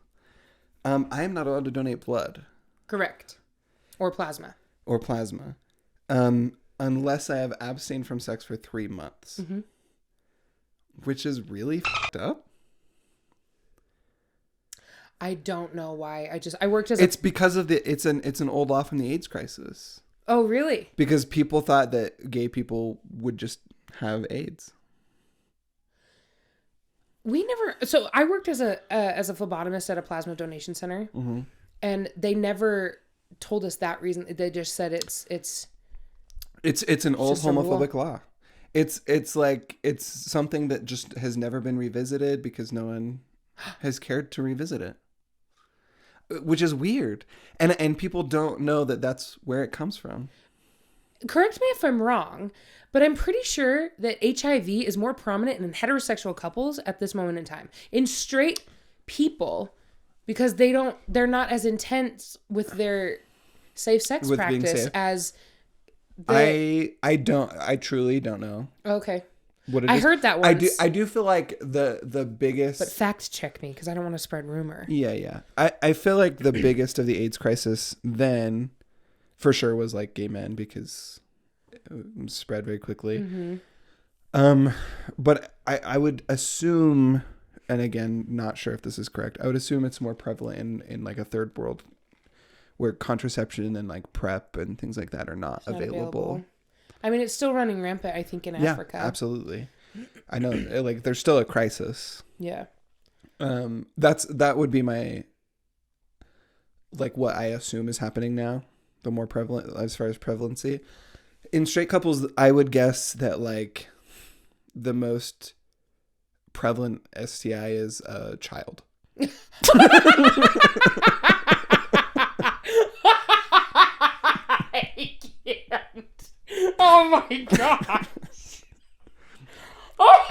I am not allowed to donate blood. Correct. Or plasma. Unless I have abstained from sex for 3 months. Mm-hmm. Which is really f***ed up. I don't know why. I worked as It's because of it's an old law from the AIDS crisis. Oh, really? Because people thought that gay people would just have AIDS. So I worked as a phlebotomist at a plasma donation center, mm-hmm. and they never told us that reason. They just said it's an old homophobic law. It's like it's something that just has never been revisited because no one has cared to revisit it, which is weird. And people don't know that that's where it comes from. Correct me if I'm wrong, but I'm pretty sure that HIV is more prominent in heterosexual couples at this moment in time. In straight people, because they're not as intense with their safe sex practice as I truly don't know. Okay. What it I is. heard that once. I do feel like the biggest... But fact check me, because I don't want to spread rumor. Yeah. I feel like the biggest of the AIDS crisis then, for sure, was like gay men, because it spread very quickly. Mm-hmm. But I would assume, and again, not sure if this is correct, I would assume it's more prevalent in like a third world where contraception and like PrEP and things like that are not available. I mean, it's still running rampant, I think, in Africa. Yeah, absolutely. I know, like, there's still a crisis. Yeah. That would be my, like, what I assume is happening now. The more prevalent, as far as prevalency. In straight couples, I would guess that, like, the most prevalent STI is a child. I can't. Oh my gosh. Oh.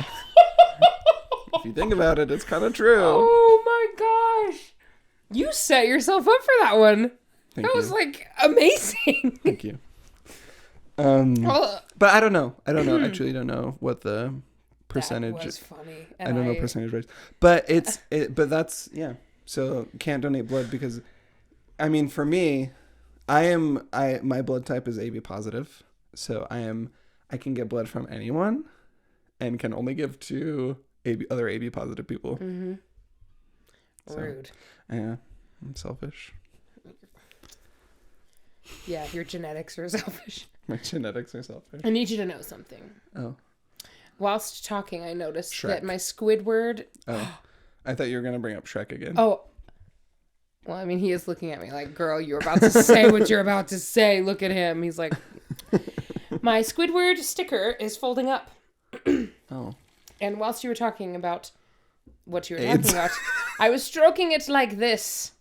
If you think about it, it's kind of true. Oh my gosh. You set yourself up for that one. Thank that you. was like amazing. Thank you. But I don't know. I truly don't know what the percentage. That was funny. I don't know percentage rates. But but that's, yeah. So can't donate blood because, I mean, for me, my blood type is AB positive. So I can get blood from anyone and can only give to other AB positive people. Mm-hmm. So, rude. Yeah, I'm selfish. Yeah, your genetics are selfish. My genetics are selfish. I need you to know something. Oh. Whilst talking, I noticed Shrek. that my Squidward... Oh. I thought you were going to bring up Shrek again. Oh. Well, I mean, he is looking at me like, girl, you're about to say what you're about to say. Look at him. He's like... My Squidward sticker is folding up. Oh. And whilst you were talking about what you were talking about, I was stroking it like this.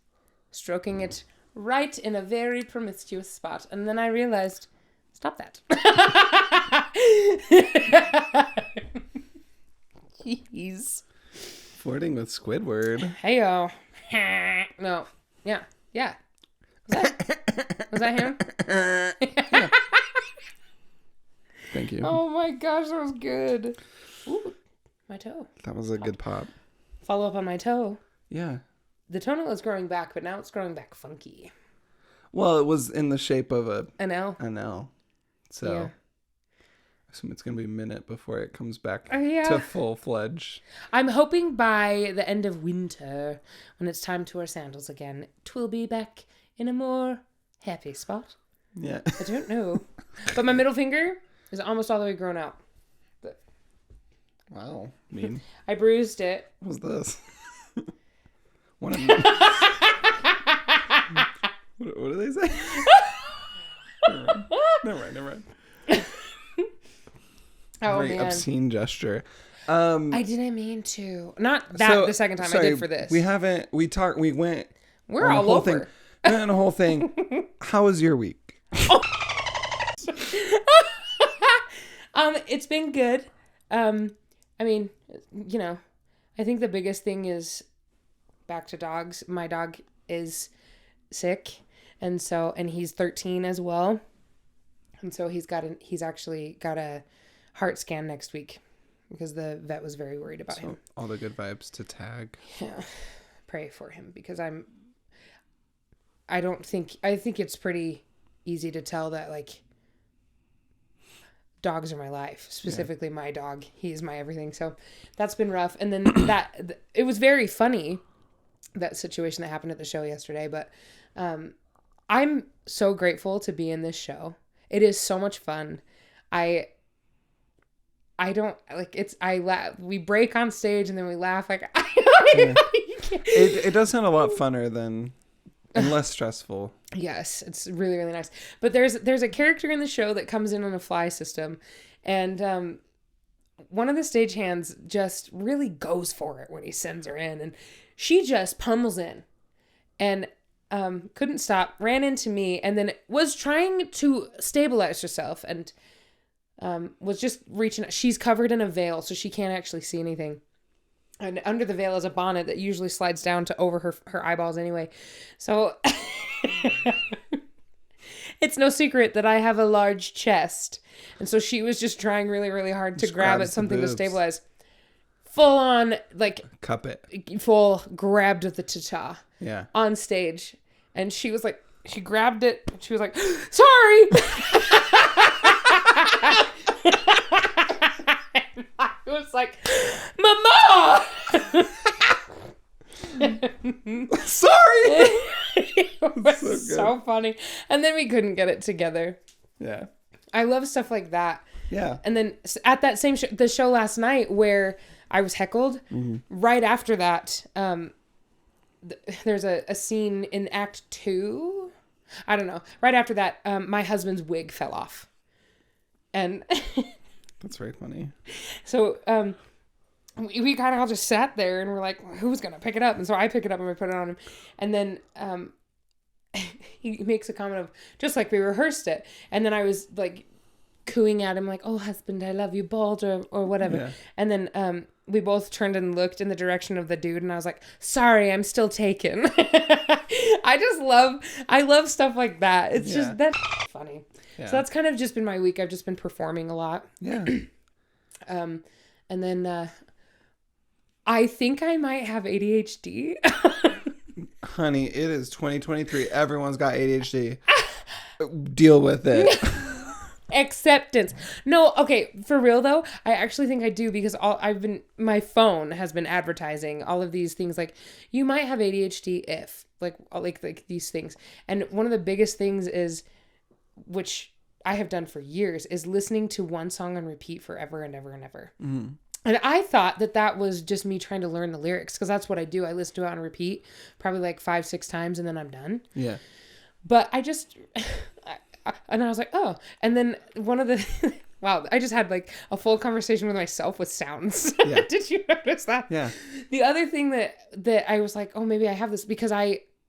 Stroking it right in a very promiscuous spot. And then I realized, stop that. Jeez. Flirting with Squidward. Heyo. No. Yeah. Yeah. Was that him? Yeah. Thank you. Oh my gosh, that was good. Ooh, my toe. That was a good pop. Follow up on my toe. Yeah. The toenail is growing back, but now it's growing back funky. Well, it was in the shape of an L. An L. So yeah. I assume it's going to be a minute before it comes back Yeah. to full-fledged. I'm hoping by the end of winter, when it's time to wear sandals again, it will be back in a more happy spot. Yeah. I don't know. But my middle finger is almost all the way grown out. But Wow. Mean. I bruised it. What was this? What do they say? Never mind. Oh, Very man. obscene gesture. I didn't mean to. Not that the second time. Sorry, I did for this. We went. We're all over. We went on a whole thing. How was your week? It's been good. I mean, I think the biggest thing is back to dogs. My dog is sick, and he's 13 as well. And so he's actually got a heart scan next week because the vet was very worried about him. All the good vibes to Tag. Yeah. Pray for him because I think it's pretty easy to tell that like dogs are my life, specifically my dog. He is my everything. So that's been rough. And then it was very funny, that situation that happened at the show yesterday, but I'm so grateful to be in this show. It is so much fun. I don't like it's. We break on stage and then we laugh like. It does sound a lot funner and less stressful. Yes, it's really really nice. But there's a character in the show that comes in on a fly system, and one of the stagehands just really goes for it when he sends her in, and she just pummels in, and couldn't stop, ran into me, and then was trying to stabilize herself, and was just reaching. She's covered in a veil, so she can't actually see anything. And under the veil is a bonnet that usually slides down to over her eyeballs anyway. So it's no secret that I have a large chest. And so she was just trying really, really hard to grab at something to stabilize. Full on, like... Cup it. Full grabbed the ta-ta. Yeah. On stage. And she was like... She grabbed it. She was like, sorry! I was like, Mama! Sorry! It was so funny. And then we couldn't get it together. Yeah. I love stuff like that. Yeah. And then at that same the show last night where I was heckled, right after that, there's a scene in Act 2. I don't know. Right after that, my husband's wig fell off. And... That's very funny. So, we kind of all just sat there and we're like, who's going to pick it up? And so I pick it up and I put it on him. And then he makes a comment of, just like we rehearsed it. And then I was like cooing at him like, oh, husband, I love you, bald or whatever. Yeah. And then we both turned and looked in the direction of the dude. And I was like, sorry, I'm still taken. I love stuff like that. It's just, that's funny. Yeah. So that's kind of just been my week. I've just been performing a lot. Yeah. And then I think I might have ADHD. Honey, it is 2023. Everyone's got ADHD. Deal with it. Acceptance. No, okay, for real though, I actually think I do because my phone has been advertising all of these things like you might have ADHD if like these things. And one of the biggest things is, which I have done for years, is listening to one song on repeat forever and ever and ever. Mm. And I thought that was just me trying to learn the lyrics because that's what I do. I listen to it on repeat probably like 5-6 times and then I'm done. Yeah. But I just, and I was like, oh. And then one of the, wow, I just had like a full conversation with myself with sounds. Yeah. Did you notice that? Yeah. The other thing that I was like, oh, maybe I have this because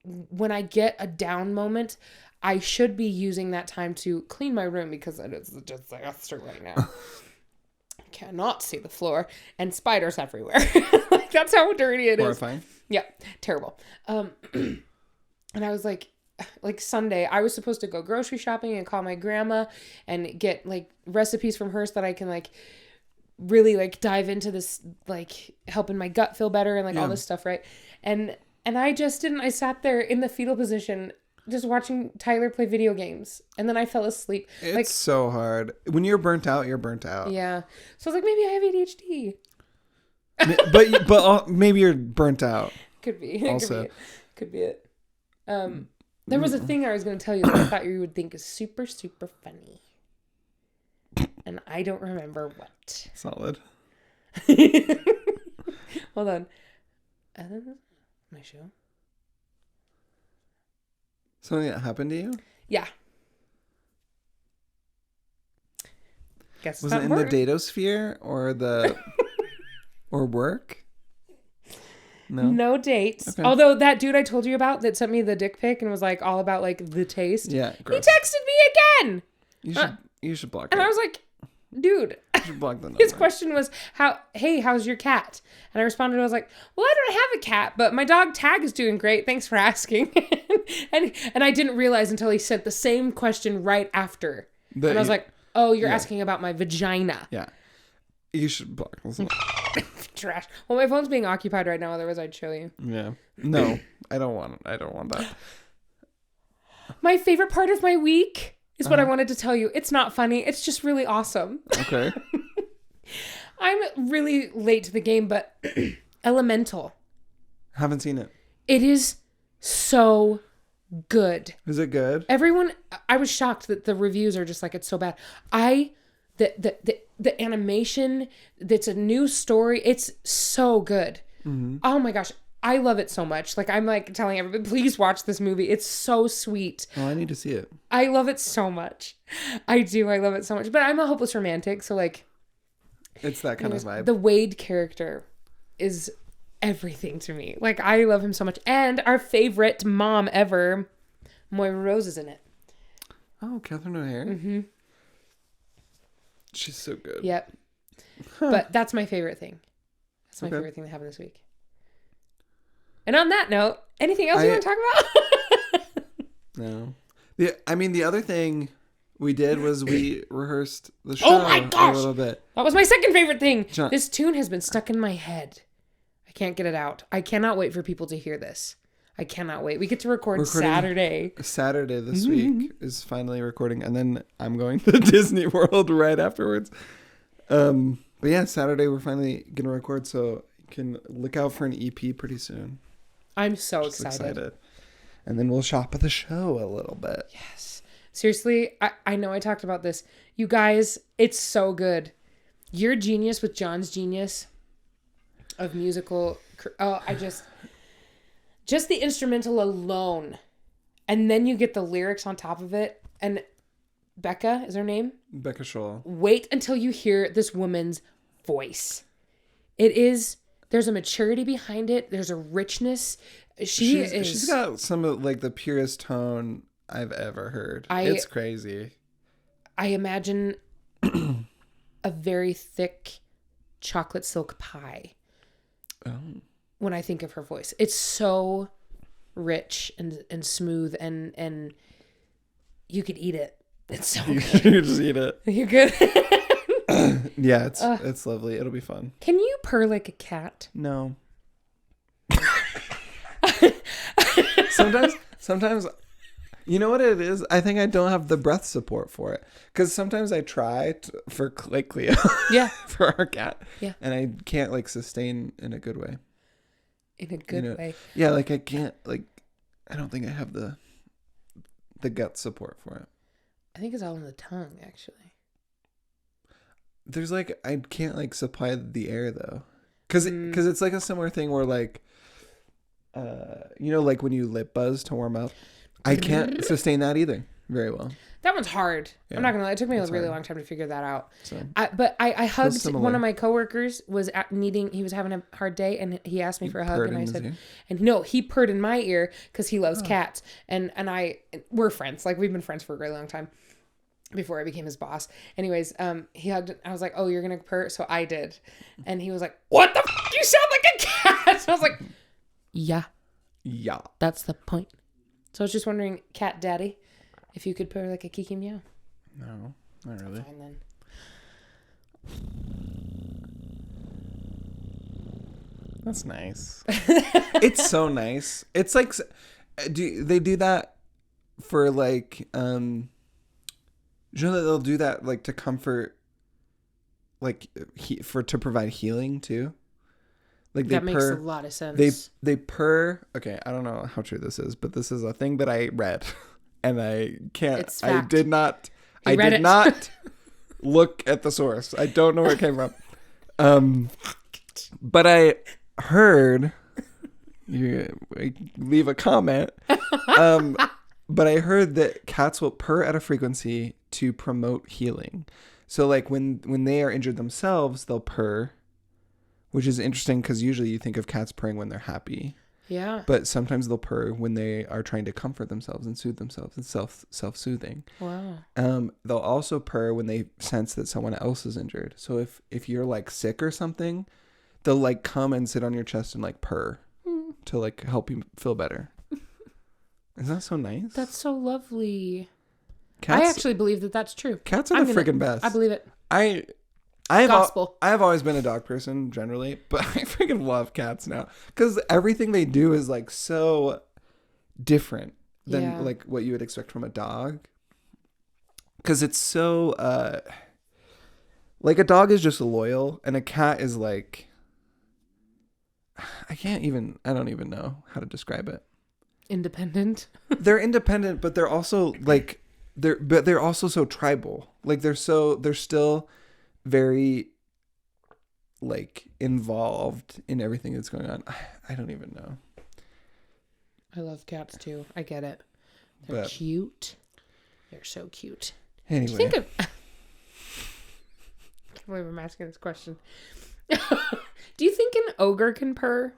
when I get a down moment, I should be using that time to clean my room because it's just like right now. I cannot see the floor and spiders everywhere. Like that's how dirty it is. Horrifying. Yeah, terrible. And I was like, like Sunday, I was supposed to go grocery shopping and call my grandma and get like recipes from her so that I can like really like dive into this, like helping my gut feel better and like all this stuff, right? And I just didn't. I sat there in the fetal position just watching Tyler play video games, and then I fell asleep. It's like, so hard. When you're burnt out, you're burnt out. Yeah. So I was like, maybe I have ADHD. but maybe you're burnt out. Could be. Also. Could be it. There was a thing I was going to tell you that I thought you would think is super, super funny. And I don't remember what. Solid. Hold on. My show. Something that happened to you? Yeah. Guess Was it in the datosphere or the or work? No dates. Okay. Although that dude I told you about that sent me the dick pic and was like all about like the taste. Yeah. Gross. He texted me again. You should block him. And I was like, dude. You should block the number. His question was, how's your cat? And I responded, I was like, well, I don't have a cat, but my dog Tag is doing great. Thanks for asking. and I didn't realize until he sent the same question right after. And I was like, oh, you're asking about my vagina. Yeah. You should block this. Trash. Well, my phone's being occupied right now. Otherwise, I'd show you. Yeah. No, I don't want that. My favorite part of my week is what I wanted to tell you. It's not funny. It's just really awesome. Okay. I'm really late to the game, but Elemental. Haven't seen it. It is so good. Is it good? I was shocked that the reviews are just like, it's so bad. The animation, that's a new story. It's so good. Mm-hmm. Oh my gosh. I love it so much. Like, I'm like telling everybody, please watch this movie. It's so sweet. Oh, I need to see it. I love it so much. I do. I love it so much. But I'm a hopeless romantic. So like, it's that kind of vibe. The Wade character is everything to me. Like, I love him so much. And our favorite mom ever, Moira Rose, is in it. Oh, Catherine O'Hara? Mm-hmm. She's so good. Yep. Huh. But that's my favorite thing. That's my favorite thing that happened this week. And on that note, anything else you want to talk about? No. The other thing we did was we rehearsed the show a little bit. That was my second favorite thing. This tune has been stuck in my head. I can't get it out. I cannot wait for people to hear this. I cannot wait. We get to record Saturday. Saturday this week is finally recording. And then I'm going to Disney World right afterwards. But yeah, Saturday we're finally going to record. So you can look out for an EP pretty soon. I'm so excited. And then we'll shop at the show a little bit. Yes. Seriously, I know I talked about this. You guys, it's so good. Your Genius with John's Genius of musical. Oh, just the instrumental alone. And then you get the lyrics on top of it. And Becca is her name? Becca Scholl. Wait until you hear this woman's voice. There's a maturity behind it. There's a richness. She's got some of like the purest tone I've ever heard. It's crazy. I imagine a very thick chocolate silk pie. Oh. When I think of her voice, it's so rich and smooth and you could eat it. It's so good. You just eat it. You good? Yeah, it's lovely. It'll be fun. Can you purr like a cat? No. Sometimes, you know what it is? I think I don't have the breath support for it. Because sometimes I try for like Cleo. Yeah. For our cat. Yeah. And I can't like sustain in a good way. In a good way. Yeah, like I can't I don't think I have the gut support for it. I think it's all in the tongue, actually. There's I can't supply the air though. Cause it's like a similar thing where like when you lip buzz to warm up, I can't sustain that either very well. That one's hard. Yeah, I'm not gonna lie. It took me a really long time to figure that out. So, I hugged one of my coworkers he was having a hard day and he asked me for a hug and I said, and no, he purred in my ear because he loves cats and we're friends. Like we've been friends for a really long time before I became his boss. Anyways, he hugged. I was like, oh, you're gonna purr? So I did, and he was like, what the f***? You sound like a cat. So I was like, yeah, yeah, that's the point. So I was just wondering, cat daddy, if you could purr like a kiki meow. No, not really. Fine then. That's nice. It's so nice. It's like, do they do that for like, usually they'll do that like to comfort, like to provide healing too. Like that makes a lot of sense. They purr. Okay, I don't know how true this is, but this is a thing that I read, and I can't. It's fact. I did not. I did not look at the source. I don't know where it came from. But I heard you leave a comment. But I heard that cats will purr at a frequency to promote healing. So like when they are injured themselves, they'll purr. Which is interesting because usually you think of cats purring when they're happy. Yeah. But sometimes they'll purr when they are trying to comfort themselves and soothe themselves. It's self-soothing. Wow. They'll also purr when they sense that someone else is injured. So if you're like sick or something, they'll like come and sit on your chest and like purr to like help you feel better. Isn't that so nice? That's so lovely. Cats, I actually believe that that's true. Cats are the freaking best. I believe it. I've always been a dog person generally, but I freaking love cats now because everything they do is like so different than like what you would expect from a dog. Because it's so like a dog is just loyal and a cat is like I don't even know how to describe it. Independent. They're independent, but they're also like they're also so tribal. Like they're still very like involved in everything that's going on. I don't even know. I love cats too. I get it. They're cute. They're so cute. Anyway. Do you think of... I can't believe I'm asking this question. Do you think an ogre can purr?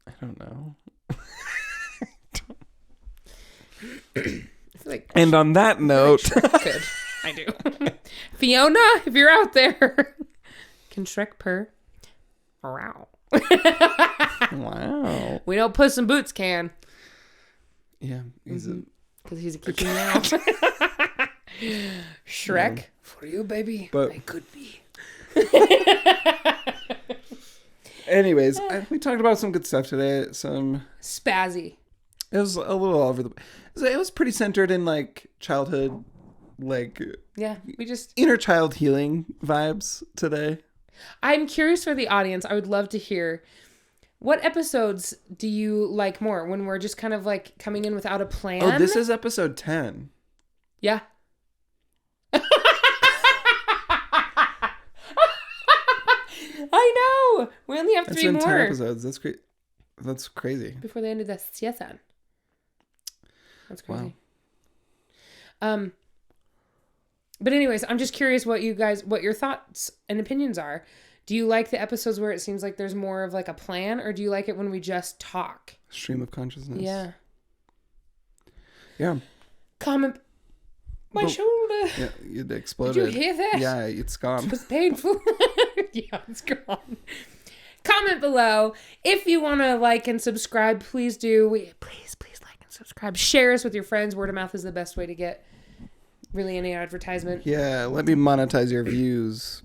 I don't know. And on that note... Good. I do. Fiona, if you're out there, can Shrek purr? Wow. Wow. We know Puss in Boots can. Yeah, because he's a kicking meow. Shrek, for you, baby. But I could be. Anyways, we talked about some good stuff today. Some spazzy. It was a little all over the. It was pretty centered in like childhood. Like we just inner child healing vibes today. I'm curious for the audience. I would love to hear what episodes do you like more when we're just kind of like coming in without a plan. Oh, this is episode 10. Yeah. I know. We only have 3 more 10 episodes. That's great. That's crazy. Before the end of the season. That's crazy. Wow. But anyways, I'm just curious what your thoughts and opinions are. Do you like the episodes where it seems like there's more of like a plan, or do you like it when we just talk? Stream of consciousness. Yeah. Yeah. Comment. My shoulder. Yeah, it exploded. Did you hear that? Yeah, it's gone. It was painful. Yeah, it's gone. Comment below. If you want to like and subscribe, please do. Please like and subscribe. Share us with your friends. Word of mouth is the best way to get really any advertisement. Yeah, let me monetize your views.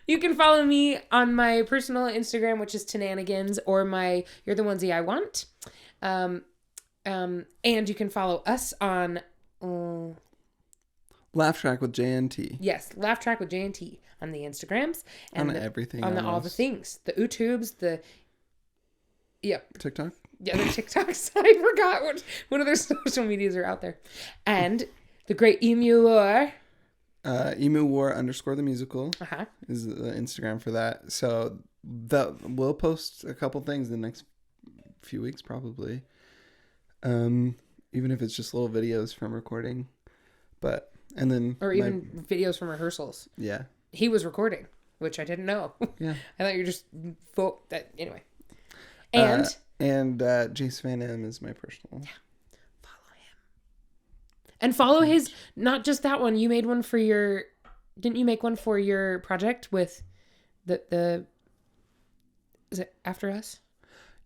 You can follow me on my personal Instagram, which is Tannanigans, or my You're the Onesie I Want. And you can follow us on Laugh Track with JNT. Yes, Laugh Track with JNT on the Instagrams and on everything. On all the things, the YouTubes, TikTok. Yeah, the TikToks. I forgot what other social medias are out there, and the Great Emu War. Emu War _the musical is the Instagram for that. So we'll post a couple things in the next few weeks probably. Even if it's just little videos from recording, or even videos from rehearsals. Yeah, he was recording, which I didn't know. Yeah, I thought you were just that anyway. And Jace Van M is my personal. Yeah. Follow him. And follow his, not just that one. You made one for didn't you make one for your project with the is it After Us?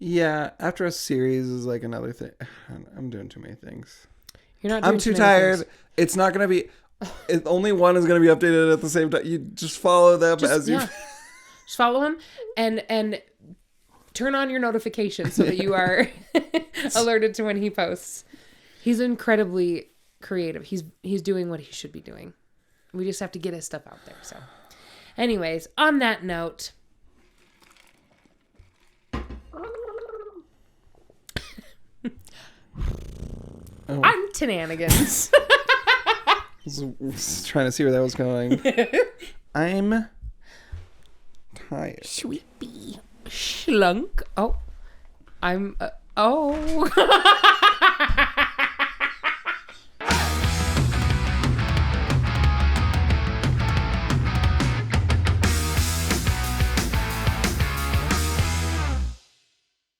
Yeah, after a series is like another thing. I'm doing too many things. You're not doing I'm too tired. It's not going to be... only one is going to be updated at the same time. You just follow them as you... Just follow him and turn on your notifications so that you are alerted to when he posts. He's incredibly creative. He's doing what he should be doing. We just have to get his stuff out there. So, anyways, on that note, I'm Tannanigans. was trying to see where that was going. I'm tired. Sweepy. Schlunk. Oh. I'm... oh.